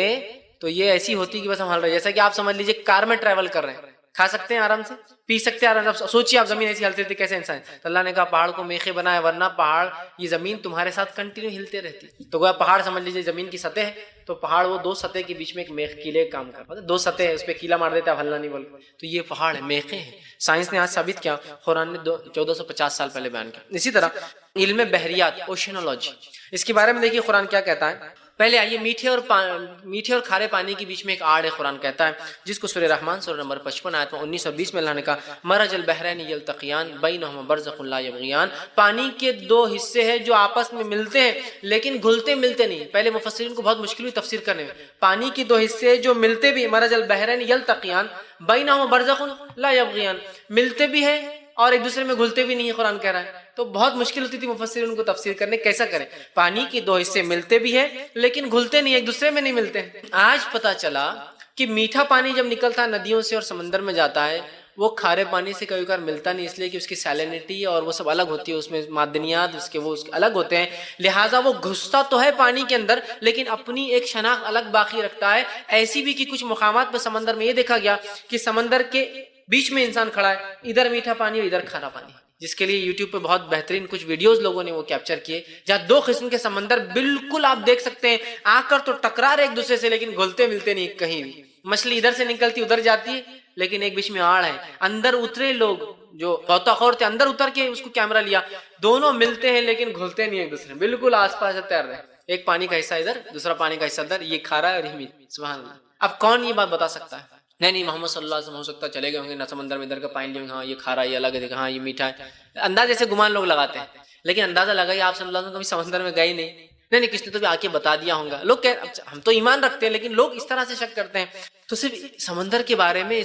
A: تو یہ ایسی ہوتی کہ بس ہم ہل رہے، جیسا کہ آپ سمجھ لیجیے کار میں ٹریول کر رہے ہیں، کھا سکتے ہیں آرام سے، پی سکتے ہیں آرام سے. سوچیے آپ زمین ایسی ہلتی تھی کیسے انسان. تو اللہ نے کہا پہاڑ کو میخیں بنایا، ورنہ پہاڑ یہ زمین تمہارے ساتھ کنٹینیو ہلتے رہتی. تو گویا پہاڑ سمجھ لیجیے زمین کی سطح ہے، تو پہاڑ وہ 2 سطح کے بیچ میں ایک میخ کیلے کام کرتا ہے. 2 سطح ہے، اس پہ کیلا مار دیتا ہے، اب ہلنا نہیں بول. تو یہ پہاڑ ہے، میخیں ہیں. سائنس نے آج ثابت کیا، قرآن نے 1450 سال پہلے بیان کیا. اسی طرح علم بحریات اوشنولوجی، اس کے بارے میں دیکھیے قرآن کیا کہتا ہے. پہلے آئیے میٹھے اور کھارے پانی کے بیچ میں ایک آڑ ہے، قرآن کہتا ہے، جس کو سورہ رحمان سورہ نمبر 55 آیت 19 اور 20 میں اللہ نے کہا مرج البحرین یلتقیان بینہما برزخ لا یبغیان، پانی کے 2 حصے ہیں جو آپس میں ملتے ہیں لیکن گھلتے ملتے نہیں. پہلے مفسرین کو بہت مشکل ہوئی تفسیر کرنے میں. پانی کے 2 حصے جو ملتے بھی، مرج البحرین یلتقیان بینہما برزخ لا یبغیان، ملتے بھی ہیں اور ایک دوسرے میں گھلتے بھی نہیں ہے، قرآن کہہ رہا ہے. تو بہت مشکل ہوتی تھی مفسرین کو تفسیر کرنے، کیسا کریں. پانی کے 2 حصے ملتے بھی ہیں لیکن گھلتے نہیں، ایک دوسرے میں نہیں ملتے. آج پتا چلا کہ میٹھا پانی جب نکلتا ہے ندیوں سے اور سمندر میں جاتا ہے، وہ کھارے پانی سے کبھی کبھار ملتا نہیں، اس لیے کہ اس کی سیلینٹی اور وہ سب الگ ہوتی ہے، اس میں معدنیات اس کے الگ ہوتے ہیں. لہٰذا وہ گھستا تو ہے پانی کے اندر لیکن اپنی ایک شناخت الگ باقی رکھتا ہے. ایسی بھی کہ کچھ مقامات پر سمندر میں یہ دیکھا گیا کہ سمندر کے بیچ میں انسان کھڑا ہے، ادھر میٹھا پانی اور ادھر کھارا پانی، جس کے لیے یوٹیوب پہ بہت بہترین کچھ ویڈیوز لوگوں نے وہ کیپچر کیے، جہاں 2 قسم کے سمندر بالکل آپ دیکھ سکتے ہیں آ کر تو ٹکرا رہے ایک دوسرے سے لیکن گھلتے ملتے نہیں کہیں بھی. مچھلی ادھر سے نکلتی ادھر جاتی ہے لیکن ایک بیچ میں آڑ ہے. اندر اترے لوگ جو غوطہ خور تھے، اندر اتر کے اس کو کیمرہ لیا، دونوں ملتے ہیں لیکن گھلتے نہیں ایک دوسرے، بالکل آس پاس تیر رہے. ایک پانی کا حصہ ادھر، دوسرا پانی کا حصہ ادھر، یہ کھارا ہے اور یہ میٹھا. سبحان اللہ. اب کون یہ بات بتا سکتا ہے؟ نہیں محمد صلی اللہ علیہ وسلم ہو سکتا چلے گئے ہوں گے نہ سمندر میں، ادھر کا پانی لیں گے، ہاں یہ کھارا ہے، یہ الگ ہے، ہاں یہ میٹھا ہے. اندازے سے گمان لوگ لگاتے ہیں، لیکن اندازہ لگائیے آپ صلی اللہ علیہ وسلم کبھی سمندر میں گئے نہیں، کس نے تو بھی آ کے بتا دیا ہوں گا. لوگ ہم تو ایمان رکھتے ہیں لیکن لوگ اس طرح سے شک کرتے ہیں. تو صرف سمندر کے بارے میں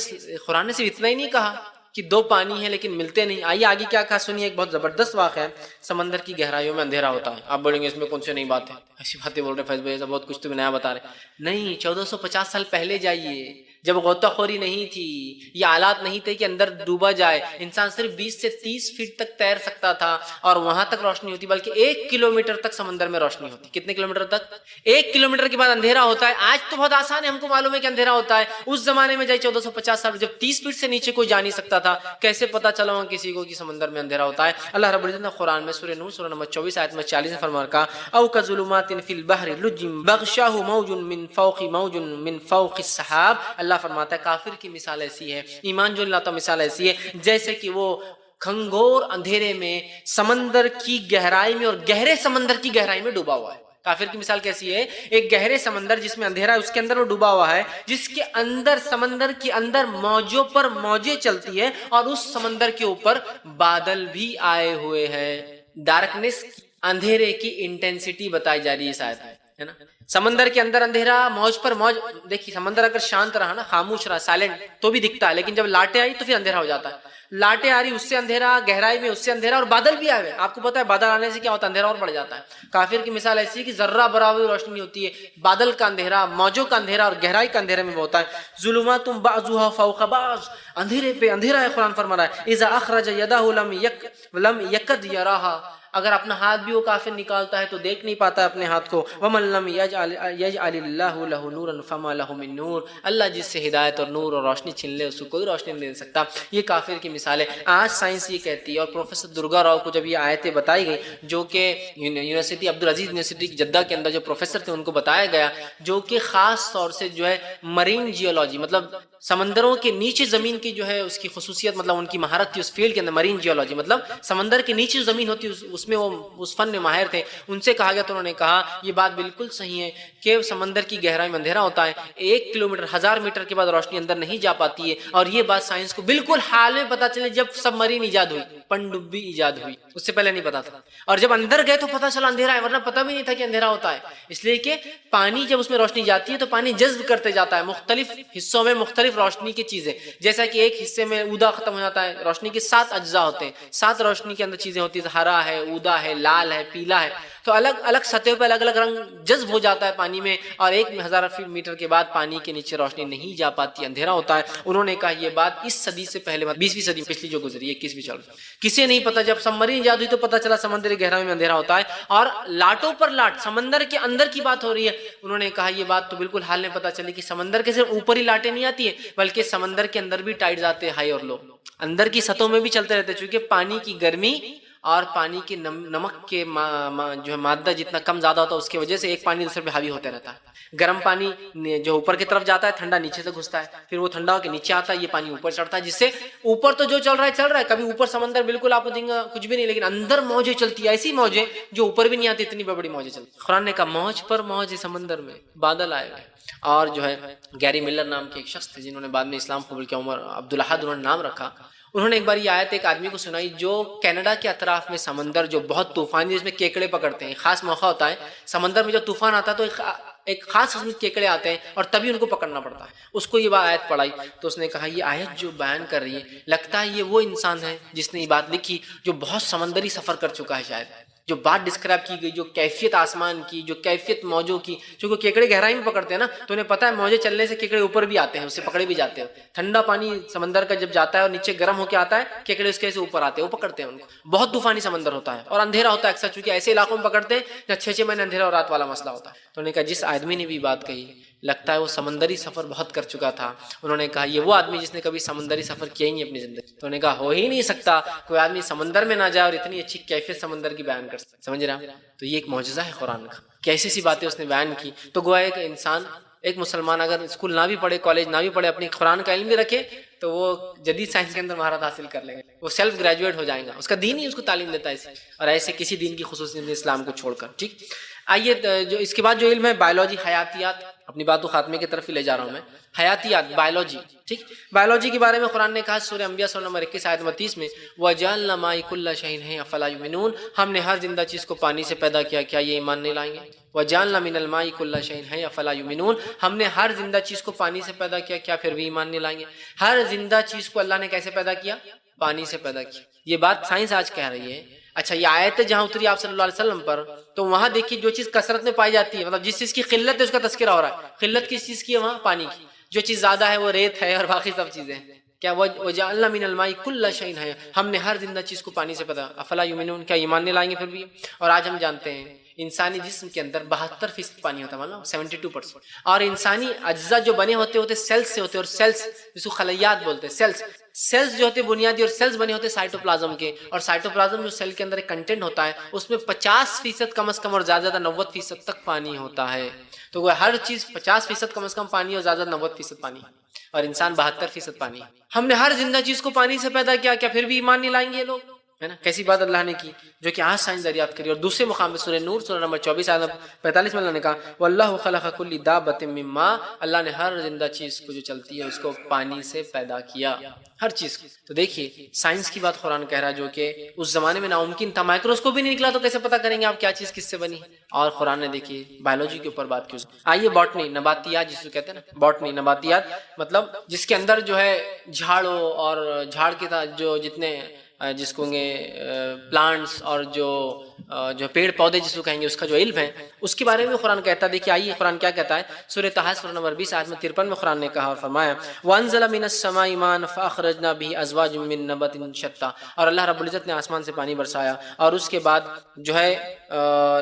A: قرآن نے صرف اتنا ہی نہیں کہا کہ 2 پانی ہیں لیکن ملتے نہیں. آئیے آگے کیا کہا سنیے، ایک بہت زبردست واقعہ ہے. سمندر کی گہرائیوں میں اندھیرا ہوتا ہے. آپ بولیں گے اس میں کون سی نئی بات ہے، ایسی باتیں بول رہے فیض بھائی، ایسا بہت کچھ تو نیا بتا رہے. نہیں، 1450 سال پہلے جائیے جب غوطہ خوری نہیں تھی، یہ آلات نہیں تھے کہ اندر ڈوبا جائے. انسان صرف 20 سے 30 فٹ تک تیر سکتا تھا اور وہاں تک روشنی ہوتی، بلکہ 1 کلومیٹر تک سمندر میں روشنی ہوتی. کتنے کلومیٹر تک؟ 1 کلومیٹر کے بعد اندھیرا ہوتا ہے. آج تو بہت آسان ہے، ہم کو معلوم ہے کہ اندھیرا ہوتا ہے. اس زمانے میں جائے 1450 سال جب 30 فٹ سے نیچے کوئی جا نہیں سکتا تھا، کیسے پتا چلا وہاں کسی کو کہ سمندر میں اندھیرا ہوتا ہے. اللہ رب العزت نے قرآن میں سورہ نور سورہ نمبر 24 آیت میں 40 میں فرما رکھا او کظلمات فی البحر لجم بغشاہ موج من فوق السحاب. اللہ فرماتا ہے کافر کی مثال ایسی ہے، ایمان جو اللہ تعالی مثال ایسی ہے جیسے کہ وہ کھنگور اندھیرے میں سمندر کی گہرائی میں اور گہرے سمندر کی گہرائی میں ڈوبا ہوا ہے. کافر کی مثال کیسی ہے؟ ایک گہرے سمندر جس میں اندھیرا ہے، اس کے اندر وہ ڈوبا ہوا ہے، جس کے اندر سمندر کے اندر موجوں پر موجیں چلتی ہے اور اس سمندر کے اوپر بادل بھی آئے ہوئے ہیں. ڈارکنیس، اندھیرے کی انٹینسٹی بتائی جا رہی ہے اس آیت میں. ہے نا. سمندر کے اندر اندھیرا، موج پر موج. دیکھیے سمندر اگر شانت رہا نا، خاموش رہا، سائلنٹ، تو بھی دکھتا ہے، لیکن جب لاٹیں آئی تو پھر اندھیرا ہو جاتا ہے. لاٹیں آ رہی اس سے اندھیرا، گہرائی میں اس سے اندھیرا، اور بادل بھی آئے. آپ کو پتا ہے بادل آنے سے کیا ہوتا ہے؟ اندھیرا اور بڑھ جاتا ہے. کافر کی مثال ایسی ہے کہ ذرہ برابر روشنی ہوتی ہے. بادل کا اندھیرا، موجوں کا اندھیرا اور گہرائی کا اندھیرا میں ہوتا ہے. ظلمات بعضها فوق بعض، اندھیرے پہ اندھیرا ہے. قرآن فرما رہا ہے اذا اخرج يده لم يكد يراها، اگر اپنا ہاتھ بھی وہ کافر نکالتا ہے تو دیکھ نہیں پاتا اپنے ہاتھ کو. ومن لم يجعل الله له نورا فما له من نور، اللہ جس سے ہدایت اور نور اور روشنی چھین لے اس کو کوئی روشنی نہیں دے سکتا. یہ کافر کی مثال ہے. آج سائنس یہ کہتی ہے، اور پروفیسر درگا راؤ کو جب یہ آیتیں بتائی گئی، جو کہ یونیورسٹی عبدالعزیز یونیورسٹی جدہ کے اندر جو پروفیسر تھے ان کو بتایا گیا، جو کہ خاص طور سے جو ہے مرین جیولوجی، مطلب سمندروں کے نیچے زمین کی جو ہے اس کی خصوصیت، مطلب ان کی مہارت تھی اس فیلڈ کے اندر. مرین جیولوجی مطلب سمندر کے نیچے جو زمین ہوتی ہے اس میں وہ اس فن میں ماہر تھے. ان سے کہا گیا تو انہوں نے کہا یہ بات بالکل صحیح ہے کہ سمندر کی گہرائی میں اندھیرا ہوتا ہے. 1 کلومیٹر 1000 میٹر کے بعد روشنی اندر نہیں جا پاتی ہے. اور یہ بات سائنس کو بالکل حال میں پتا چلے جب سب مرین ایجاد ہوئی، پنڈبی ایجاد ہوئی، اس سے پہلے نہیں پتا تھا. اور جب اندر گئے تو پتا چلا اندھیرا ہے، ورنہ پتا بھی نہیں تھا کہ اندھیرا ہوتا ہے. اس لیے کہ پانی جب اس میں روشنی جاتی ہے تو پانی جذب کرتے جاتا ہے مختلف حصوں میں مختلف روشنی کی چیزیں. جیسا کہ ایک حصے میں اودا ختم ہو جاتا ہے، روشنی کے 7 اجزاء ہوتے ہیں، 7 روشنی کے اندر چیزیں ہوتی ہیں، ہرا ہے، اودا ہے، لال ہے، پیلا ہے. تو الگ الگ سطح پہ الگ الگ رنگ جذب ہو جاتا ہے پانی میں، اور 1000 میٹر کے بعد پانی کے نیچے روشنی نہیں جا پاتی، اندھیرا ہوتا ہے. انہوں نے کہا یہ بات اس صدی سے پہلے، 20ویں صدی پچھلی جو گزری، 21ویں چل رہی، کسی نہیں پتا. جب سب مرین ایجاد ہوئی تو پتا چلا سمندری گہرائی میں اندھیرا ہوتا ہے، اور لاٹوں پر لاٹ سمندر کے اندر کی بات ہو رہی ہے. انہوں نے کہا یہ بات تو بالکل حال میں پتا چلی کہ سمندر کے صرف اوپر ہی لاٹیں نہیں آتی ہیں، بلکہ سمندر کے اندر بھی ٹائڈز آتے ہیں، ہائی اور لو، اندر کی سطحوں میں بھی چلتے رہتے ہیں. چونکہ پانی کی گرمی اور پانی کے نمک کے جو ہے مادہ جتنا کم زیادہ ہوتا ہے، اس کی وجہ سے ایک پانی دوسرے پہ حاوی ہوتا رہتا ہے. گرم پانی جو اوپر کی طرف جاتا ہے، ٹھنڈا نیچے سے گھستا ہے، پھر وہ ٹھنڈا ہو کے نیچے آتا ہے، یہ پانی اوپر چڑھتا ہے، جس سے اوپر تو جو چل رہا ہے. کبھی اوپر سمندر بالکل آپ کو دیں گا کچھ بھی نہیں، لیکن اندر موجیں چلتی ہے، ایسی موجیں جو اوپر بھی نہیں آتی، اتنی بڑی موجیں چلتی. قرآن نے کہا موج پر موج سمندر میں بادل آئے گئے. اور جو ہے گیری ملر نام کے ایک شخص تھے جنہوں نے بعد میں اسلام قبول کیا، عمر عبدالحد انہوں نے نام رکھا. انہوں نے ایک بار یہ آیت ایک آدمی کو سنائی جو کینیڈا کے اطراف میں سمندر جو بہت طوفانی، جس میں کیکڑے پکڑتے ہیں، خاص موقع ہوتا ہے سمندر میں جب طوفان آتا ہے تو ایک خاص قسم کے کیکڑے آتے ہیں اور تبھی ان کو پکڑنا پڑتا ہے. اس کو یہ آیت پڑھائی تو اس نے کہا یہ آیت جو بیان کر رہی ہے، لگتا ہے یہ وہ انسان ہے جس نے یہ بات لکھی جو بہت سمندری سفر کر چکا ہے. شاید جو بات ڈسکرائب کی گئی، جو کیفیت آسمان کی، جو کیفیت موجوں کی، چونکہ کیکڑے گہرائی میں پکڑتے ہیں نا، تو انہیں پتہ ہے موجیں چلنے سے کیکڑے اوپر بھی آتے ہیں، اس سے پکڑے بھی جاتے ہیں. ٹھنڈا پانی سمندر کا جب جاتا ہے اور نیچے گرم ہو کے آتا ہے، کیکڑے اس کے سے اوپر آتے ہیں، وہ پکڑتے ہیں ان کو. بہت طوفانی سمندر ہوتا ہے اور اندھیرا ہوتا ہے اکثر، چونکہ ایسے علاقوں میں پکڑتے ہیں جہاں 6 مہینے اندھیرا اور رات والا مسئلہ ہوتا ہے. تو انہوں نے کہا جس آدمی نے بھی بات کہی، لگتا ہے وہ سمندری سفر بہت کر چکا تھا. انہوں نے کہا یہ وہ آدمی جس نے کبھی سمندری سفر کیا ہی نہیں اپنی زندگی. تو انہوں نے کہا ہو ہی نہیں سکتا کوئی آدمی سمندر میں نہ جائے اور اتنی اچھی کیفیت سمندر کی بیان کر سکے. سمجھ رہے ہیں؟ تو یہ ایک معجزہ ہے قرآن کا، کیسی سی باتیں اس نے بیان کی. تو گویا کہ انسان، ایک مسلمان اگر اسکول نہ بھی پڑھے، کالج نہ بھی پڑھے، اپنی قرآن کا علم بھی رکھے تو وہ جدید سائنس کے اندر مہارت حاصل کر لیں گے، وہ سیلف گریجویٹ ہو جائیں گا. اس کا دین ہی اس کو تعلیم دیتا ہے. اور ایسے کسی دین کی خصوصیت اسلام کو چھوڑ کر. ٹھیک، آئیے جو اس کے بعد جو علم ہے بایولوجی، حیاتیات، اپنی بات کو خاتمے کی طرف ہی لے جا رہا ہوں میں. حیاتیات، بایولوجی. ٹھیک، بایولوجی کے بارے میں قرآن نے کہا سورہ انبیاء سورہ نمبر 21 آیت 30 میں وَجَعَلْنَا مَاءَ كُلَّ شَيْءٍ حَيٍّ أَفَلَا يُؤْمِنُونَ، ہم نے ہر زندہ چیز کو پانی سے پیدا کیا، کیا یہ ایمان نہیں لائیں گے؟ وَجَعَلْنَا مِنَ الْمَاءِ كُلَّ شَيْءٍ حَيٍّ أَفَلَا يُؤْمِنُونَ، ہم نے ہر زندہ چیز کو پانی سے پیدا کیا، کیا پھر بھی ایمان نہیں لائیں گے؟ ہر زندہ چیز کو اللہ نے کیسے پیدا کیا؟ پانی سے پیدا کیا. یہ بات سائنس آج کہہ رہی ہے. اچھا، یہ آیت جہاں اتری آپ صلی اللہ علیہ وسلم پر، تو وہاں دیکھیے جو چیز کثرت میں پائی جاتی ہے، مطلب جس چیز کی قلت ہے اس کا تذکرہ ہو رہا ہے. قلت کس چیز کی ہے وہاں؟ پانی کی. جو چیز زیادہ ہے وہ ریت ہے اور باقی سب چیزیں ہیں. کیا وَجَعَلْنَا مِنَ الْمَاءِ كُلَّ شَيْءٍ حَيٍّ، ہم نے ہر زندہ چیز کو پانی سے پیدا. افلا یؤمنون، کیا ایمان نہیں لائیں گے پھر بھی؟ اور آج ہم جانتے ہیں انسانی جسم کے اندر 72% پانی ہوتا ہے، مانو 72%. اور انسانی اجزاء جو بنے ہوتے سیلز سے ہوتے، اور سیلز جس کو خلیات بولتے ہیں. سیلز جو ہوتے بنیادی، اور سیلز بنے ہوتے سائٹوپلازم کے. اور سائٹوپلازم جو سیل کے اندر ایک کنٹینٹ ہوتا ہے، اس میں 50% کم از کم اور زیادہ 90% تک پانی ہوتا ہے. تو وہ ہر چیز 50% کم از کم پانی اور زیادہ 90% پانی، اور انسان 72% پانی. ہم نے ہر زندہ چیز کو پانی سے پیدا کیا، کیا پھر بھی ایمان نہیں لائیں گے یہ لوگ؟ ہے نا. کیسی بات اللہ نے کی جو کہ آج سائنس دریافت کری. اور دوسرے مقام میں سورہ نور سورہ نمبر 24 آیت 45 میں اللہ نے کہا واللہ خلق کل دابۃ من ماء، اللہ نے ہر زندہ چیز کو جو چلتی ہے اس کو پانی سے پیدا کیا، ہر چیز کو. تو دیکھیے سائنس کی بات قرآن کہہ رہا ہے جو کہ اس زمانے میں ناممکن تھا. مائکروسکوپ بھی نہیں نکلا تو کیسے پتا کریں گے آپ کیا چیز کس سے بنی. اور قرآن نے دیکھیے بایولوجی کے اوپر بات کی. آئیے باٹنی، نباتیات جس کو کہتے ہیں نا، باٹنی نباتیات مطلب جس کے اندر جو ہے جھاڑوں اور جھاڑ کے جو جتنے جس کو گے پلانٹس اور جو پیڑ پودے جس کو کہیں گے اس کا جو علم ہے اس کے بارے میں قرآن کہتا ہے. دیکھیے آئیے قرآن کیا کہتا ہے. سورہ طٰہٰ سورہ نمبر 20 آیت 53 میں قرآن نے کہا اور فرمایا وَأَنزَلَ مِنَ السَّمَاءِ مَاءً فَأَخْرَجْنَا بِهِ أَزْوَاجًا مِّن نَبَاتٍ شَتَّىٰ، اور اللہ رب العزت نے آسمان سے پانی برسایا اور اس کے بعد جو ہے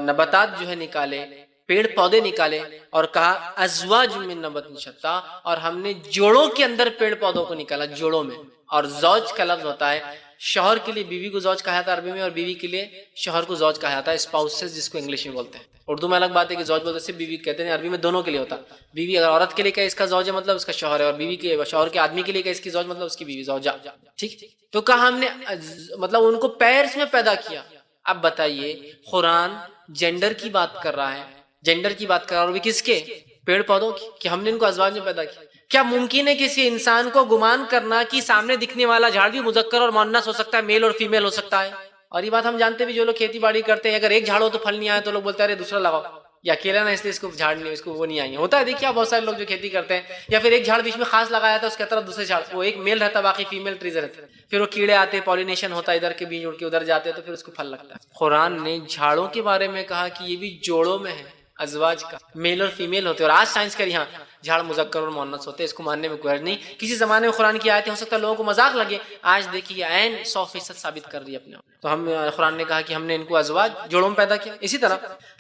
A: نباتات جو ہے نکالے، پیڑ پودے نکالے، اور کہا ازواج من نبات شتیٰ، اور ہم نے جوڑوں کے اندر پیڑ پودوں کو نکالا، جوڑوں میں. اور زوج کا لفظ ہوتا ہے شوہر کے لیے بیوی کو زوج کہا جاتا ہے عربی میں، اور بیوی کے لیے شوہر کو زوج کہا جاتا ہے، اسپاؤسز جس کو انگلش میں بولتے ہیں. اردو میں الگ بات ہے کہ زوج بولتے صرف بیوی کہتے ہیں، عربی میں دونوں کے لیے ہوتا. بیوی اگر عورت کے لیے کہے اس کا زوج ہے مطلب اس کا شوہر ہے، اور بیوی کے شوہر کے آدمی کے لیے کہے اس کی زوج مطلب اس کی بیوی زوجہ. ٹھیک، تو کہا ہم نے مطلب ان کو پیرس میں پیدا کیا. اب بتائیے قرآن جینڈر کی بات کر رہا ہے، جینڈر کی بات کر رہا ہے، اور بھی کس کے؟ پیڑ پودوں کی، کہ ہم نے ان کو ازواج میں پیدا کیا. کیا ممکن ہے کسی انسان کو گمان کرنا کہ سامنے دکھنے والا جھاڑ بھی مذکر اور مؤنث ہو سکتا ہے، میل اور فیمیل ہو سکتا ہے؟ اور یہ بات ہم جانتے بھی، جو لوگ کھیتی باڑی کرتے ہیں اگر ایک جھاڑ ہو تو پھل نہیں آئے تو لوگ بولتے ہیں ارے دوسرا لگاؤ، یا اکیلا نہ اس لیے اس کو جھاڑ نہیں، اس کو وہ نہیں آئی ہوتا ہے. دیکھیے بہت سارے لوگ جو کھیتی کرتے ہیں، یا پھر ایک جھاڑ بیچ میں خاص لگایا تھا اس کے طرف دوسرے جھاڑ، وہ ایک میل رہتا باقی فیمیل ٹریز رہتے، پھر وہ کیڑے آتے، پالینیشن ہوتا ہے، ادھر کے بیج اڑ کے ادھر جاتے ہیں تو پھر اس کو پھل لگتا ہے. قرآن نے جھاڑوں کے بارے میں کہا کہ یہ بھی جوڑوں میں ہے، ازواج کا، میل اور فیمیل ہوتے. اور آج سائنس کری ہاں جھاڑ مذکر اور مؤنث ہوتے، اس کو ماننے میں کوئی حرج نہیں. کسی زمانے میں قرآن کی آیتیں ہو سکتا ہے لوگوں کو مذاق لگے، آج دیکھیے عین 100% ثابت کر رہی ہے اپنے آپ. تو ہم قرآن نے کہا کہ ہم نے ان کو ازواج جوڑوں میں پیدا کیا. اسی طرح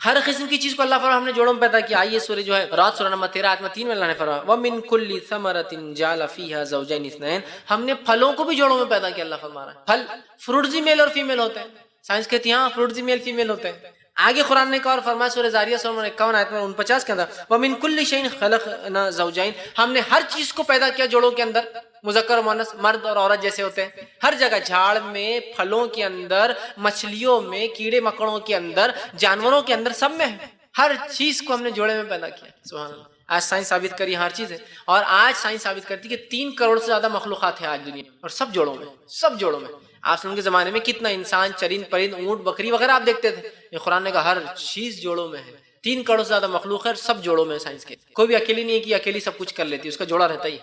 A: ہر قسم کی چیز کو اللہ فرمایا ہم نے جوڑوں میں پیدا کیا. آئیے سورہ جو ہے رات سورہ نمبر 13 آیت 3 میں اللہ نے فرمایا وَمِن كُلِّ ثَمَرَةٍ جَعَلَ فِيهَا زَوْجَيْنِ اثْنَيْنِ، ہم نے پھلوں کو بھی جوڑوں میں پیدا کیا. اللہ فرما رہا ہے پھل فروٹس بھی میل اور فیمیل ہوتے ہیں. سائنس کہتی ہے ہاں فروٹس بھی میل فیمیل ہوتے ہیں. آگے قرآن نے کہا اور فرمایا سورہ زاریہ سورہ نمبر 51 آیت 49 کے اندر وَمِن كُلِّ شَيْءٍ خَلَقْنَا زَوْجَيْنِ، ہم نے ہر چیز کو پیدا کیا جوڑوں کے اندر، مذکر اور مؤنث، مرد اور عورت جیسے ہوتے ہیں. ہر جگہ جھاڑ میں، پھلوں کے اندر، مچھلیوں میں، کیڑے مکڑوں کے اندر، جانوروں کے اندر، سب میں ہے. ہر چیز کو ہم نے جوڑے میں پیدا کیا. سبحان اللہ. آج سائنس ثابت کری ہر چیز ہے. اور آج سائنس ثابت کرتی ہے کہ 3 کروڑ سے زیادہ مخلوقات ہیں آج دنیا میں، اور سب جوڑوں میں، سب جوڑوں میں. آپ کے زمانے میں کتنا انسان، چرند پرند، اونٹ بکری وغیرہ آپ دیکھتے تھے. یہ قرآن نے کہا ہر چیز جوڑوں میں ہے. 3 کروڑ سے زیادہ مخلوق ہے، سب جوڑوں میں. سائنس کے کوئی بھی اکیلی نہیں ہے کہ اکیلی سب کچھ کر لیتی، اس کا جوڑا رہتا ہی.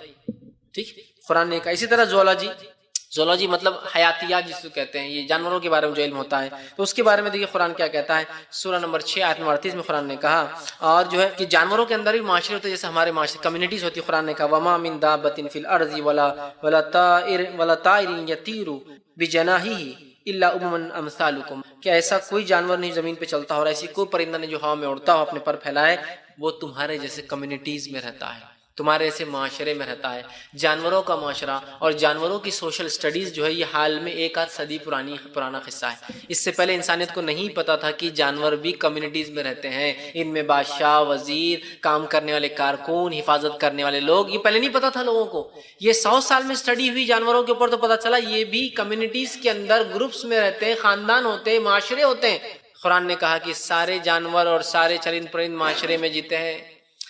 A: ٹھیک، قرآن نے کہا. اسی طرح زولوجی مطلب حیاتیات جس کو کہتے ہیں، یہ جانوروں کے بارے میں جو علم ہوتا ہے، تو اس کے بارے میں دیکھیے قرآن کیا کہتا ہے. سورہ نمبر 6 آیت نمبر 38 میں قرآن نے کہا، اور جو ہے کہ جانوروں کے اندر بھی معاشرے ہوتے ہیں جیسے ہمارے معاشرے کمیونٹیز ہوتی ہے. قرآن نے کہا وما من دابۃ فی الارض ولا طائر یطیر بجناحیہ الا امم امثالکم، کہ ایسا کوئی جانور نہیں زمین پہ چلتا ہو، اور ایسی کوئی پرندہ نہیں جو ہوا میں اڑتا ہو اپنے پر پھیلائے، وہ تمہارے جیسے کمیونٹیز میں رہتا ہے، تمہارے ایسے معاشرے میں رہتا ہے. جانوروں کا معاشرہ اور جانوروں کی سوشل سٹڈیز جو ہے یہ حال میں 1 آدھ صدی پرانا قصہ ہے. اس سے پہلے انسانیت کو نہیں پتا تھا کہ جانور بھی کمیونٹیز میں رہتے ہیں. ان میں بادشاہ، وزیر، کام کرنے والے کارکن، حفاظت کرنے والے لوگ، یہ پہلے نہیں پتا تھا لوگوں کو. یہ 100 سال میں سٹڈی ہوئی جانوروں کے اوپر تو پتا چلا یہ بھی کمیونٹیز کے اندر گروپس میں رہتے ہیں، خاندان ہوتے ہیں، معاشرے ہوتے ہیں. قرآن نے کہا کہ سارے جانور اور سارے چرند پرند معاشرے میں جیتے ہیں،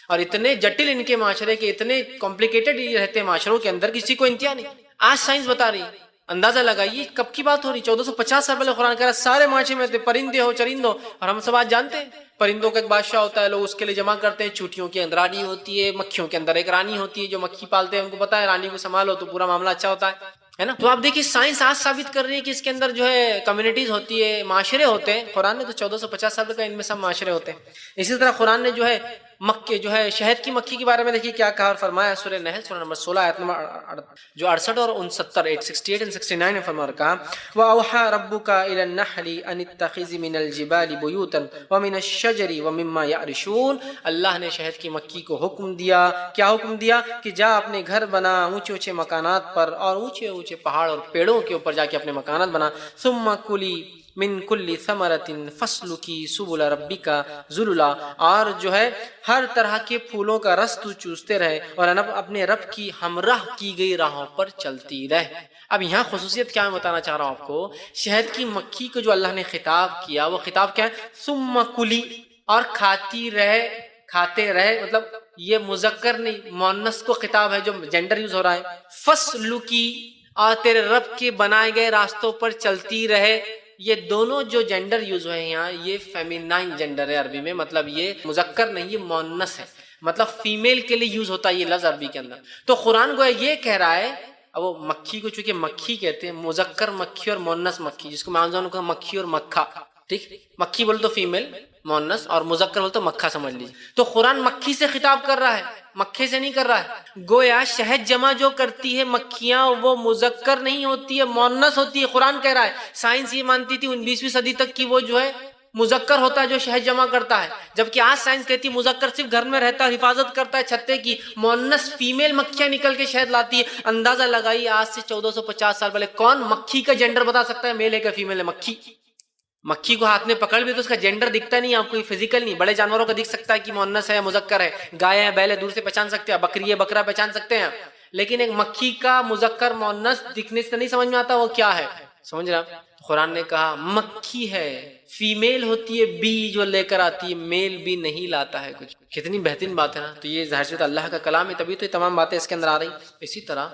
A: اور اتنے جٹل ان کے معاشرے کے، اتنے کمپلیکیٹڈ رہتے ہیں معاشروں کے اندر، کسی کو انتہا نہیں. آج سائنس بتا رہی ہے، اندازہ لگائیے کب کی بات ہو رہی. 1450 سال پہلے قرآن کہہ رہا سارے معاشرے میں رہتے، پرندے ہو چرند ہو. اور ہم سب آج جانتے ہیں پرندوں کا ایک بادشاہ ہوتا ہے، لوگ اس کے لیے جمع کرتے ہیں. چوٹیوں کے اندر رانی ہوتی ہے، مکھیوں کے اندر ایک رانی ہوتی ہے. جو مکھی پالتے ہیں ان کو پتا ہے رانی کو سنبھالو تو پورا معاملہ اچھا ہوتا ہے نا. تو آپ دیکھیے سائنس آج ثابت کر رہی ہے کہ اس کے اندر جو ہے کمیونٹیز ہوتی ہے، معاشرے ہوتے ہیں. قرآن نے تو 1450 سال کا ان میں سب معاشرے ہوتے ہیں. اسی طرح قرآن نے جو ہے مکے جو ہے شہد کی مکھی کے بارے میں دیکھیے کیا کہا اور فرمایا. سورہ نحل سورہ نمبر 16 آیت نمبر جو 68 اور 69 68 اور 69 میں فرما رکھا وَأَوْحَى رَبُّكَ إِلَى النَّحْلِ أَنِ اتَّخِذِ مِنَ الْجِبَالِ بُيُوتًا وَمِنَ الشَّجَرِ وَمِمَّا يَعْرِشُونَ. اللہ نے شہد کی مکھی کو حکم دیا. کیا حکم دیا؟ کہ جا اپنے گھر بنا اونچے اونچے مکانات پر، اور اونچے اونچے پہاڑ اور پیڑوں کے اوپر جا کے اپنے مکانات بنا. ثُمَّ كُلِي من کل ثمرۃ فاسلکی سبل ربک ذللا، اور جو ہے ہر طرح کے پھولوں کا رس تو چوستے رہے اور اپنے رب کی ہمراہ کی گئی راہوں پر چلتی رہے۔ اب یہاں خصوصیت کیا میں بتانا چاہ رہا ہوں آپ کو، شہد کی مکھی کو جو اللہ نے خطاب کیا، وہ خطاب کیا ہے؟ ثم کلی، اور کھاتی رہے، کھاتے رہے، مطلب یہ مذکر نہیں مؤنث کو خطاب ہے جو جینڈر یوز ہو رہا ہے۔ فاسلکی، اور تیرے رب کے بنائے گئے راستوں پر چلتی رہے، یہ دونوں جو جینڈر یوز ہوئے ہیں یہاں، یہ فیمینائن جینڈر ہے عربی میں، مطلب یہ مذکر نہیں، یہ مؤنث ہے، مطلب فیمیل کے لیے یوز ہوتا ہے یہ لفظ عربی کے اندر۔ تو قرآن گویا یہ کہہ رہا ہے، اب وہ مکھی کو چونکہ مکھی کہتے ہیں، مذکر مکھی اور مؤنث مکھی، جس کو میں آنزان کہا مکھی اور مکھا، ٹھیک، مکھی بولے تو فیمیل مؤنث، اور مذکر بولے تو مکھا سمجھ لیجیے۔ تو قرآن مکھی سے خطاب کر رہا ہے، مکھے سے نہیں کر رہا ہے۔ گویا شہد جمع جو کرتی ہے مکھیاں، وہ مذکر نہیں ہوتی ہے، مؤنث ہوتی ہے۔ قرآن کہہ رہا ہے، سائنس یہ مانتی تھی 19ویں صدی تک کی وہ جو ہے مذکر ہوتا ہے جو شہد جمع کرتا ہے، جبکہ آج سائنس کہتی ہے مذکر صرف گھر میں رہتا ہے، حفاظت کرتا ہے چھتے کی، مؤنث فیمیل مکھیاں نکل کے شہد لاتی ہے۔ اندازہ لگائی آج سے 1450 سال پہلے کون مکھی کا جینڈر بتا سکتا ہے، میل ہے کہ فیمیل ہے؟ مکھی، مکھی کو ہاتھ میں پکڑ بھی تو اس کا جینڈر دکھتا نہیں آپ کو، فزیکل نہیں۔ بڑے جانوروں کا دکھ سکتا ہے کہ مؤنث ہے یا مذکر ہے، گائے ہے بیل ہے دور سے پہچان سکتے ہیں، بکری ہے بکرا پہچان سکتے ہیں، لیکن ایک مکھی کا مذکر مؤنث دکھنے سے نہیں سمجھ میں آتا وہ کیا ہے، سمجھ رہا؟ قرآن نے کہا مکھی ہے، فیمیل ہوتی ہے بی جو لے کر آتی ہے، میل بھی نہیں لاتا ہے کچھ۔ کتنی بہترین بات ہے نا، تو یہ ظاہر سے اللہ کا کلام ہے، تبھی تو یہ تمام باتیں اس کے اندر آ رہی۔ اسی طرح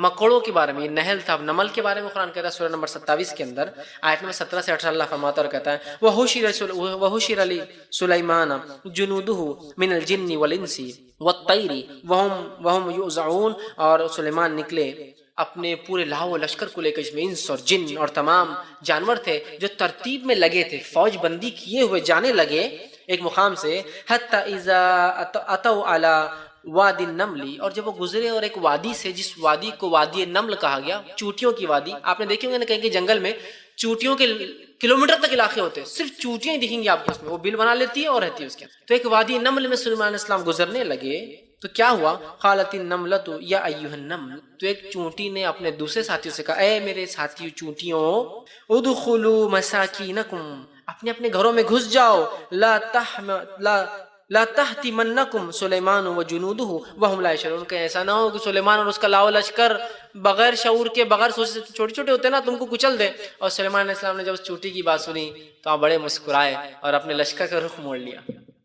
A: مکڑوں کے بارے میں، یہ نحل تھا، نمل کے بارے میں قرآن کہتا ہے سورہ نمبر 27 کے اندر آیت نمبر 17 سے 18 اللہ فرماتا اور کہتا ہے وَحُشِرَ لِسُلَيْمَانَ جُنُودُهُ مِنَ الْجِنِّ وَالْإِنسِ وَالطَّيْرِ وَهُمْ يُوزَعُونَ، اور سلیمان نکلے اپنے پورے لاؤ و لشکر کو لے کر، جس میں انس اور جن اور تمام جانور تھے جو ترتیب میں لگے تھے، فوج بندی کیے ہوئے جانے لگے ایک مقام سے، حتی اذا اتوا علی وادی النمل، اور جب وہ گزرے اور ایک وادی سے، جس وادی کو وادی نمل کہا گیا، چوٹیوں کی وادی۔ آپ نے دیکھے ہوں گے نا کہیں کہ جنگل میں چوٹیوں کے کلومیٹر تک علاقے ہوتے ہیں، صرف چوٹیاں ہی دکھیں گی آپ کو، اس میں وہ بل بنا لیتی ہے اور رہتی ہے اس کے۔ تو ایک وادی نمل میں سلیمان علیہ السلام گزرنے لگے تو کیا ہوا، قالت النملۃ یا ایھا النمل، تو ایک چونٹی نے اپنے دوسرے ساتھیوں سے کہا، اے میرے ساتھیو چونٹیوں، ادخلوا مساکینکم، اپنے اپنے گھروں میں گھس جاؤ، لا تحتمنکم سلیمان وجنودہ وہم لا یشعرون، کہ ایسا نہ ہو کہ سلیمان اور اس کا لاؤ لشکر بغیر شعور کے، بغیر سوچے، چھوٹے چھوٹے ہوتے ہیں نا، تم کو کچل دے۔ اور سلیمان علیہ السلام نے جب اس چوٹی کی بات سنی تو آپ بڑے مسکرائے اور اپنے لشکر کا رخ موڑ لیا۔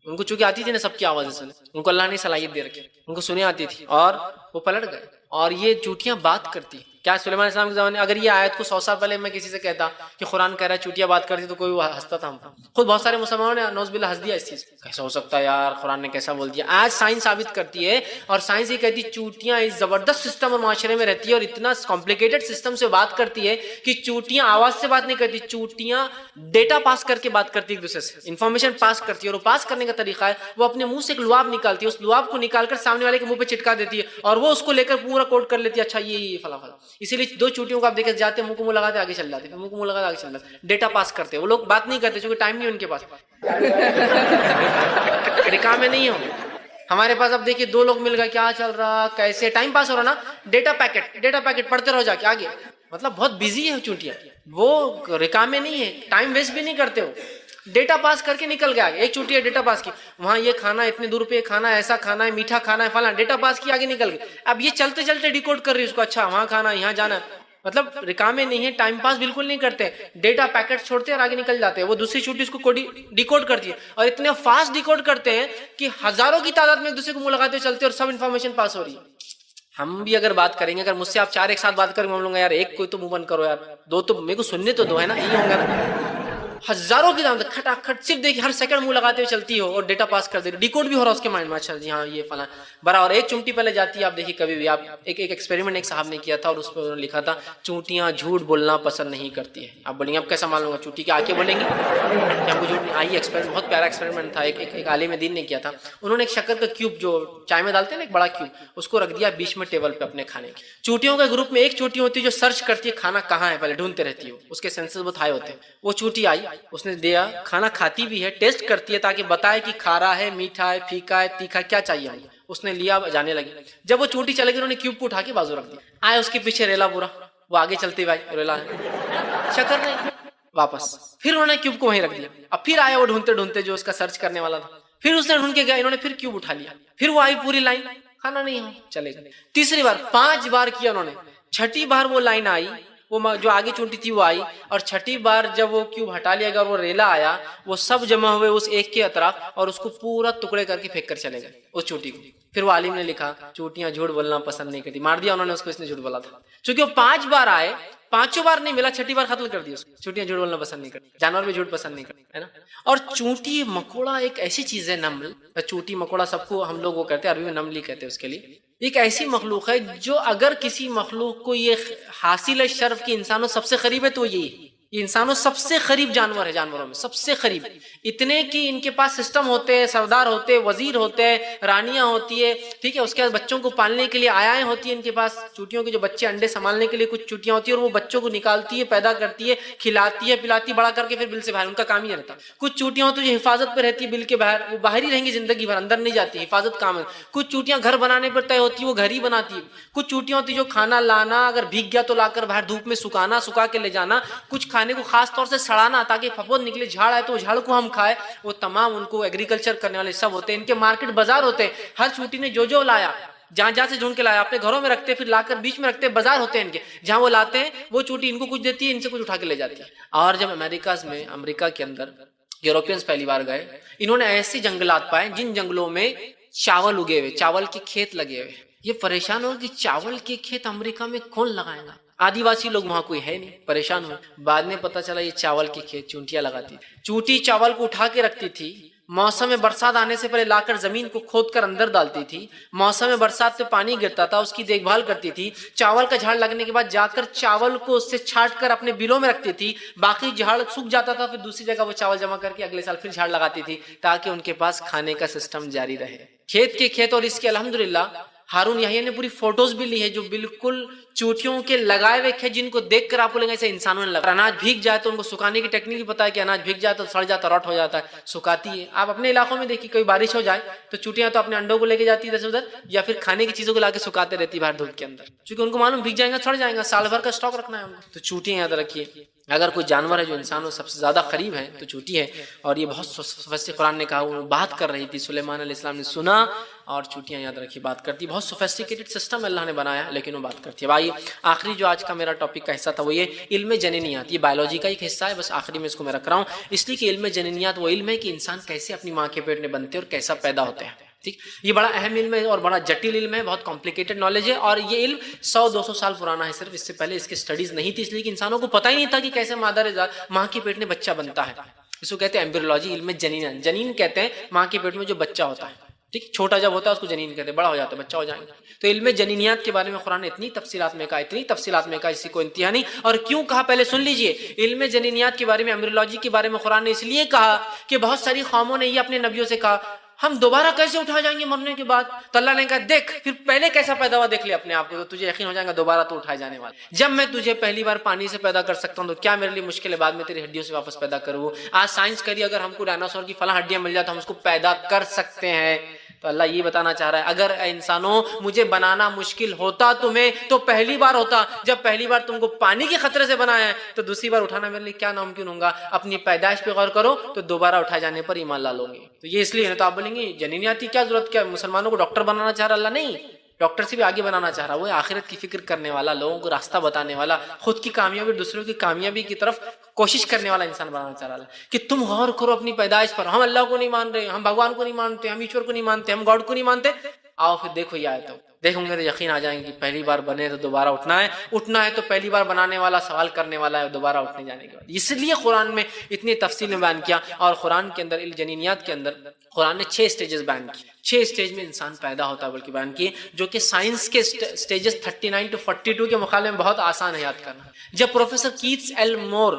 A: ان کو چونکہ آتی تھی نا سب کی آوازیں سنے، ان کو اللہ نے صلاحیت دے رکھی، ان کو سنے آتی تھی، اور وہ پلٹ گئے۔ اور یہ چوٹیاں بات کرتی، کیا سلیمان علیہ السلام کے زمانے، اگر یہ آیت کو 100 سال پہلے میں کسی سے کہتا کہ قرآن کہہ رہا ہے چوٹیاں بات کرتی، تو کوئی وہ ہنستا تھا۔ ہم خود بہت سارے مسلمانوں نے نعوذ باللہ ہنس دیا اس چیز، کیسا ہو سکتا ہے یار، قرآن نے کیسا بول دیا۔ آج سائنس ثابت کرتی ہے، اور سائنس یہ کہتی ہے چوٹیاں اس زبردست سسٹم اور معاشرے میں رہتی ہے، اور اتنا کمپلیکیٹڈ سسٹم سے بات کرتی ہے کہ چوٹیاں آواز سے بات نہیں کرتی، چوٹیاں ڈیٹا پاس کر کے بات کرتی ہے، ایک دوسرے سے انفارمیشن پاس کرتی ہے، اور وہ پاس کرنے کا طریقہ ہے وہ اپنے منہ سے ایک لعاب نکالتی ہے، اس لعاب کو نکال کر سامنے والے کے منہ پہ چٹکا دیتی ہے، اور وہ اس کو لے کر پورا کوٹ کر لیتی ہے، اچھا یہ فلاں فلاں۔ اسی لیے دو چوٹیوں کو آپ دیکھے جاتے ہیں، منہ کو منہ لگاتے آگے چل جاتے ہیں، منہ کو منہ لگاتے آگے چل جاتے ہیں، ڈیٹا پاس کرتے ہیں۔ وہ لوگ بات نہیں کرتے چونکہ ٹائم نہیں ان کے پاس، رکام میں نہیں ہو۔ ہمارے پاس اب دیکھیے دو لوگ مل گئے، کیا چل رہا، کیسے ٹائم پاس ہو رہا نا، ڈیٹا پیکٹ پڑھتے رہو جا کے آگے، مطلب بہت بزی ہے چوٹیاں، وہ رکام میں نہیں ہے، ٹائم ویسٹ بھی نہیں کرتے ہو، ڈیٹا پاس کر کے نکل گیا آگے۔ ایک چوٹی ہے ڈیٹا پاس کی، وہاں یہ کھانا اتنے دور پہ کھانا، ایسا کھانا ہے، میٹھا کھانا ہے، فلاں، ڈیٹا پاس کی آگے نکل گئی۔ اب یہ چلتے چلتے ڈیکوڈ کر رہی ہے اس کو، اچھا وہاں کھانا یہاں جانا، مطلب رکامے نہیں ہے، ٹائم پاس بالکل نہیں کرتے، ڈیٹا پیکٹ چھوڑتے اور آگے نکل جاتے ہیں۔ وہ دوسری چوٹی اس کو ڈیکوڈ کرتی ہے، اور اتنے فاسٹ ڈیکوڈ کرتے ہیں کہ ہزاروں کی تعداد میں ایک دوسرے کو منہ لگاتے چلتے اور سب انفارمیشن پاس ہو رہی ہے۔ ہم بھی اگر بات کریں گے، اگر مجھ سے آپ 4 ایک ساتھ بات کریں گے، ہم لوگ یار ایک کوئی تو منہ بند کرو یار، دو تو میرے کو سننے تو دو ہے نا، یہ ہوں گا نا، ہزاروں کی تعداد کھٹا کھٹ، صرف دیکھیے ہر سیکنڈ منہ لگاتے ہوئے چلتی ہو اور ڈیٹا پاس کر دے رہی، ڈیکوڈ بھی ہو رہا اس کے مائنڈ میں، اچھا جی ہاں یہ فلاں برابر۔ ایک چونٹی پہلے جاتی ہے، آپ دیکھیے کبھی بھی، آپ ایک ایکسپیریمنٹ ایک صاحب نے کیا تھا، اور اس پہ انہوں نے لکھا تھا چونٹیاں جھوٹ بولنا پسند نہیں کرتی ہے۔ آپ بولیں گے اب کیسا معلوم ہوگا چونٹی کی آنکھیں بولیں گی کہ ہم کو جھوٹ نہیں آئی؟ ایکسپیریمنٹ بہت پیارا ایکسپیریمنٹ تھا، ایک عالم دین نے کیا تھا۔ انہوں نے ایک شکر کا کیوب جو چائے میں ڈالتے ہیں نا، ایک بڑا کیوب، اس کو رکھ دیا بیچ میں ٹیبل پہ اپنے کھانے کی۔ چونٹیوں کے گروپ میں ایک چونٹی ہوتی ہے جو سرچ کرتی ہے کھانا کہاں ہے، پہلے ڈھونڈتے رہتی ہے، اس کے سینسز بہت ہائی ہوتے ہیں۔ وہ چونٹی آئی، اس نے دیا کھانا، کھاتی بھی ہے، ٹیسٹ کرتی ہے تاکہ بتائے کہ کھارا ہے، میٹھا ہے، پھیکا ہے، تیکھا، کیا چاہیے ہم۔ اس نے لیا، جانے لگی۔ جب وہ چونٹی چلے گی، انہوں نے کیوب کو اٹھا کے بازو رکھ دیا، آئے اس کے پیچھے ریلا پورا، وہ آگے چلتی بھائی ریلا ہے، شکر نہیں، واپس. پھر انہوں نے کیوب کو وہیں رکھ دیا. اب پھر آیا وہ ڈھونڈتے ڈھونڈتے جو اس کا سرچ کرنے والا تھا, پھر اس نے ڈھونڈ کے گیا, انہوں نے پھر کیوب اٹھا لیا, پھر وہ آئی پوری لائن, کھانا نہیں ہو چلے گا. تیسری بار 5 بار کیا انہوں نے, چھٹی بار وہ لائن آئی, وہ جو آگے چونٹی تھی وہ آئی, اور چھٹی بار جب وہ کیوب ہٹا لیا گیا اور وہ ریلا آیا, وہ سب جمع ہوئے اس ایک کے اطراف اور اس کو پورا ٹکڑے کر کے پھینک کر چلے گئے اس چوٹی کو. پھر وہ عالم نے لکھا چوٹیاں جھوٹ بولنا پسند نہیں کرتی, مار دیا انہوں نے اس کو, اس نے جھوٹ بولا تھا. چونکہ وہ 5 بار آئے, 5 بار نہیں ملا, چھٹی بار ختم کر دیا اس کو. چوٹیاں جھوٹ بولنا پسند نہیں کرتی, جانور بھی جھوٹ پسند نہیں کرتے, ہے نا. اور چونٹی مکوڑا ایک ایسی چیز ہے, نمل, چوٹی مکوڑا سب کو ہم لوگ وہ کہتے ہیں, عربی میں نملی کہتے ہیں اس کے لیے. ایک ایسی مخلوق ہے جو اگر کسی مخلوق کو یہ حاصل ہے شرف کی انسانوں سب سے قریب ہے تو یہ انسانوں سب سے قریب جانور ہے, جانوروں میں سب سے قریب, اتنے کہ ان کے پاس سسٹم ہوتے ہیں, سردار ہوتے ہیں, وزیر ہوتے ہیں, رانیاں ہوتی ہے, ٹھیک ہے. اس کے بعد بچوں کو پالنے کے لیے آیائیں ہوتی ہیں ان کے پاس, چوٹیوں کے جو بچے انڈے سنبھالنے کے لیے کچھ چوٹیاں ہوتی ہیں, اور وہ بچوں کو نکالتی ہے, پیدا کرتی ہے, کھلاتی ہے, پلاتی, بڑا کر کے پھر بل سے باہر, ان کا کام ہی رہتا. کچھ چوٹیاں ہوتی ہیں جو حفاظت پہ رہتی ہے بل کے باہر, وہ باہر ہی رہیں گی زندگی بھر, اندر نہیں جاتی, حفاظت کام ہے. کچھ چوٹیاں گھر بنانے پر طے ہوتی ہے, وہ گھر ہی بناتی ہے. کچھ چوٹیاں ہوتی ہیں جو کھانا لانا, اگر بھیگ گیا تو لا کر باہر دھوپ میں سکانا, سکا کے لے جانا. کچھ کھانے کو خاص طور سے سڑانا تاکہ پھپھوند نکلے, جھاڑ آئے تو وہ جھاڑ کو ہم کھائے. وہ تمام ان کو ایگریکلچر کرنے والے سب ہوتے ہیں. ان کے مارکیٹ بازار ہوتے ہیں, ہر چوٹی نے جو لایا جہاں جہاں سے ڈھونڈ کے لایا اپنے گھروں میں رکھتے, پھر لا کر بیچ میں رکھتے, بازار ہوتے ہیں ان کے, جہاں وہ لاتے ہیں وہ چوٹی ان کو کچھ دیتی ہے, ان سے کچھ اٹھا کے لے جاتی ہے. اور جب امریکہ کے اندر یوروپینز پہلی بار گئے, انہوں نے ایسے جنگلات پائے جن جنگلوں میں چاول اگے ہوئے, چاول کے کھیت لگے ہوئے. یہ پریشان ہو کہ چاول کے کھیت امریکہ میں کون لگائے گا, آدیواسی لوگ وہاں کوئی ہے نہیں, پریشان ہوئے. بعد میں پتا چلا یہ چاول کے کھیت چونٹیاں لگاتی تھی. چونٹی چاول کو اٹھا کے رکھتی تھی, موسم برسات آنے سے پہلے لا کر زمین کو کھود کر اندر ڈالتی تھی, موسم برسات پہ پانی گرتا تھا, اس کی دیکھ بھال کرتی تھی. چاول کا جھاڑ لگنے کے بعد جا کر چاول کو اس سے چھانٹ کر اپنے بلوں میں رکھتی تھی, باقی جھاڑ سوکھ جاتا تھا, پھر دوسری جگہ وہ چاول جمع کر کے اگلے سال پھر جھاڑ لگاتی تھی تاکہ ان کے پاس کھانے کا سسٹم جاری رہے. کھیت کے کھیت. اور اس کے الحمدللہ ہارون یحییٰ نے پوری فوٹوز بھی لی ہے جو بالکل چوٹیوں کے لگائے ہوئے کھیت, جن کو دیکھ کر آپ کو لگے ایسے انسانوں نے لگا. اناج بھیگ جائے تو ان کو سکھانے کی ٹیکنیک بھی پتا ہے کہ اناج بھیگ جائے تو سڑ جاتا, روٹ ہو جاتا ہے, سکھاتی ہے. آپ اپنے علاقوں میں دیکھیے, کوئی بارش ہو جائے تو چوٹیاں تو اپنے انڈوں کو لے کے جاتی ادھر سے ادھر, یا پھر کھانے کی چیزوں کو لا کے سکھاتے رہتی باہر دھوپ کے اندر, کیونکہ ان کو معلوم بھیگ جائیں گا, سڑ جائیں گا, سال بھر کا اسٹاک رکھنا ہے ان کو. تو چوٹیاں یاد رکھیے, اگر کوئی جانور ہے جو انسانوں سب سے زیادہ قریب ہے تو چوٹی ہے. اور یہ بہت سوفسٹی, قرآن نے کہا وہ بات کر رہی تھی, سلیمان علیہ السلام نے سنا, اور چوٹیاں یاد رکھی بات کرتی. بہت سوفسٹیکیٹڈ سسٹم اللہ نے بنایا لیکن وہ بات کرتی ہے. بھائی آخری جو آج کا میرا ٹاپک کا حصہ تھا وہ یہ علم جنینیات. یہ بایولوجی کا ایک حصہ ہے, بس آخری میں اس کو میں رکھ رہا ہوں اس لیے کہ علم جنینیات وہ علم ہے کہ انسان کیسے اپنی ماں کے پیٹ میں بنتے ہیں اور کیسا پیدا ہوتے ہیں. ٹھیک, یہ بڑا اہم علم ہے اور بڑا جٹل علم ہے, بہت کمپلیکیٹڈ نالج ہے. اور یہ علم 100-200 سال پرانا ہے صرف, اس سے پہلے اس کی سٹڈیز نہیں تھی, اس لیے کہ انسانوں کو پتہ ہی نہیں تھا کہ کیسے ماں کے پیٹ میں بچہ بنتا ہے. اس کو کہتے ہیں ایمبریولوجی, علم جنین. جنین کہتے ہیں ماں کے پیٹ میں جو بچہ ہوتا ہے. ٹھیک, چھوٹا جب ہوتا ہے اس کو جنین کہتے ہیں, بڑا ہو جاتا ہے بچہ ہو جائیں گے. تو علم جنینیات کے بارے میں قرآن نے اتنی تفصیلات میں کہا, اسی کو انتہا نہیں. اور کیوں کہا پہلے سن لیجئے. علم جنینیات کے بارے میں, ایمبریولوجی کے بارے میں قرآن نے اس لیے کہا کہ بہت ساری قوموں نے یہ اپنے نبیوں سے کہا ہم دوبارہ کیسے اٹھا جائیں گے مرنے کے بعد. تو اللہ نے کہا دیکھ پھر پہلے کیسا پیدا ہوا دیکھ لے اپنے آپ کو, تو تجھے یقین ہو جائے گا دوبارہ تو اٹھائے جانے والا. جب میں تجھے پہلی بار پانی سے پیدا کر سکتا ہوں تو کیا میرے لیے مشکل ہے بعد میں تیری ہڈیوں سے واپس پیدا کروں. آج سائنس کری, اگر ہم کو ڈائناسور کی فلاں ہڈیاں مل جائے تو ہم اس کو پیدا کر سکتے ہیں. تو اللہ یہ بتانا چاہ رہا ہے اگر انسانوں مجھے بنانا مشکل ہوتا تمہیں تو پہلی بار ہوتا. جب پہلی بار تم کو پانی کے خطرے سے بنایا ہے تو دوسری بار اٹھانا میرے لیے کیا ناممکن ہوگا. اپنی پیدائش پہ غور کرو تو دوبارہ اٹھائے جانے پر ایمان لا لو گے. تو یہ اس لیے ہے. تو آپ بولیں گے جنینیاتی کیا ضرورت, کیا مسلمانوں کو ڈاکٹر بنانا چاہ رہا اللہ؟ نہیں, ڈاکٹر سے بھی آگے بنانا چاہ رہا. وہ آخرت کی فکر کرنے والا, لوگوں کو راستہ بتانے والا, خود کی کامیابی دوسروں کی کامیابی کی طرف کوشش کرنے والا انسان بنانا چاہ رہا ہے کہ تم غور کرو اپنی پیدائش پر. ہم اللہ کو نہیں مان رہے, ہم بھگوان کو نہیں مانتے, ہم ایشور کو نہیں مانتے, ہم گاڈ کو نہیں مانتے. آؤ پھر دیکھو یہ آیت, دیکھوں گے تو یقین آ جائیں گے. پہلی بار بنے تو دوبارہ اٹھنا ہے, اٹھنا ہے تو پہلی بار بنانے والا سوال کرنے والا ہے دوبارہ اٹھنے جانے کے بعد. اس لیے قرآن میں اتنی تفصیل میں بیان کیا. اور قرآن کے اندر جنینیات کے اندر قرآن نے 6 سٹیجز بیان کی. 6 سٹیج میں انسان پیدا ہوتا ہے بلکہ بیان کیے, جو کہ سائنس کے سٹیجز 39 to 42 کے مقابلے میں بہت آسان ہے یاد کرنا. جب پروفیسر کیتس ایل مور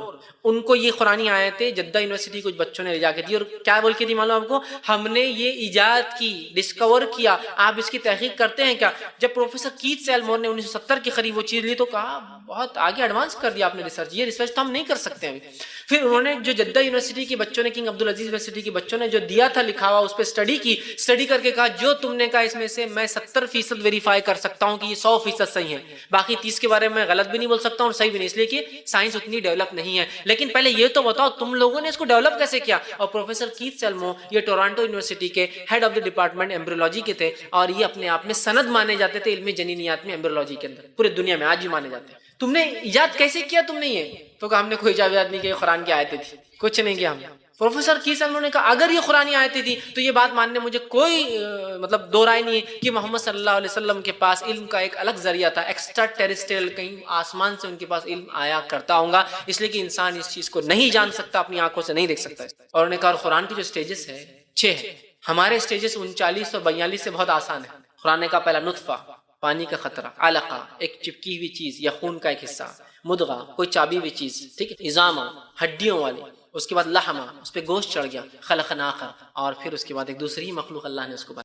A: ان کو یہ قرآنی آیتیں جدہ یونیورسٹی کچھ بچوں نے لے جا کے دی, اور کیا بول کے دی معلوم آپ کو, ہم نے یہ ایجاد کی, ڈسکور کیا, آپ اس کی تحقیق کرتے ہیں کیا؟ کیا؟ جب پروفیسر کیت سیلمور نے 1970 کے قریب وہ چیز لی تو کہا بہت آگے ایڈوانس کر دیا آپ نے ریسرچ، یہ ریسرچ تو ہم نہیں کر سکتے ابھی۔ پھر انہوں نے جو جدہ یونیورسٹی کے بچوں نے، کنگ عبدالعزیز یونیورسٹی کے بچوں نے جو دیا تھا لکھا ہوا، اس پہ اسٹڈی کی، اسٹڈی کر کے کہا جو تم نے کہا اس میں سے میں 70% ویریفائی کر سکتا ہوں کہ یہ 100% صحیح ہے، باقی 30 کے بارے میں غلط بھی نہیں بول سکتا ہوں اور صحیح بھی نہیں، اس لیے کہ سائنس اتنی ڈیولپ نہیں ہے، لیکن پہلے یہ تو بتاؤ تم لوگوں نے اس کو ڈیولپ کیسے کیا؟ اور پروفیسر کیت سیلمور یہ ٹورانٹو یونیورسٹی کے head of the department embryology کے تھے، اور یہ اپنے آپ میں سند مانے جاتے تھے علم جنینیات میں، ایمبریولوجی کے اندر پورے دنیا میں آج بھی مانے جاتے ہیں۔ تم نے ایجاد کیسے کیا تم نے یہ؟ تو کہا ہم نے کوئی ایجاد نہیں کیا، قرآن کی آیتیں تھی، کچھ نہیں کیا ہم نے۔ پروفیسر کیت سیلمور نے کہا اگر یہ قرآنی آیتیں تھی تو یہ بات ماننے مجھے کوئی مطلب دو رائے نہیں ہے کہ محمد صلی اللہ علیہ وسلم کے پاس علم کا ایک الگ ذریعہ تھا، ایکسٹرا ٹیریسٹریل، کہیں آسمان سے ان کے پاس علم آیا کرتا ہوگا، اس لیے کہ انسان اس چیز کو نہیں جان سکتا، اپنی آنکھوں سے نہیں دیکھ سکتا۔ اور انہوں نے کہا قرآن کی جو سٹیجز ہے 6 ہے، ہمارے سٹیجز 39 اور 42 سے بہت آسان ہے۔ قرآن نے کہا پہلا نطفہ، پانی کا قطرہ، علقہ ایک چپکی ہوئی چیز یا خون کا ایک حصہ، مدغہ کوئی چابی ہوئی چیز، ٹھیک ہے، عظامہ ہڈیوں والی، اس کے بعد لحمہ، اس پہ گوشت چڑھ گیا، خلقنا آخر، اور پھر اس کے بعد ایک دوسری مخلوق اللہ نے اس کو بنایا۔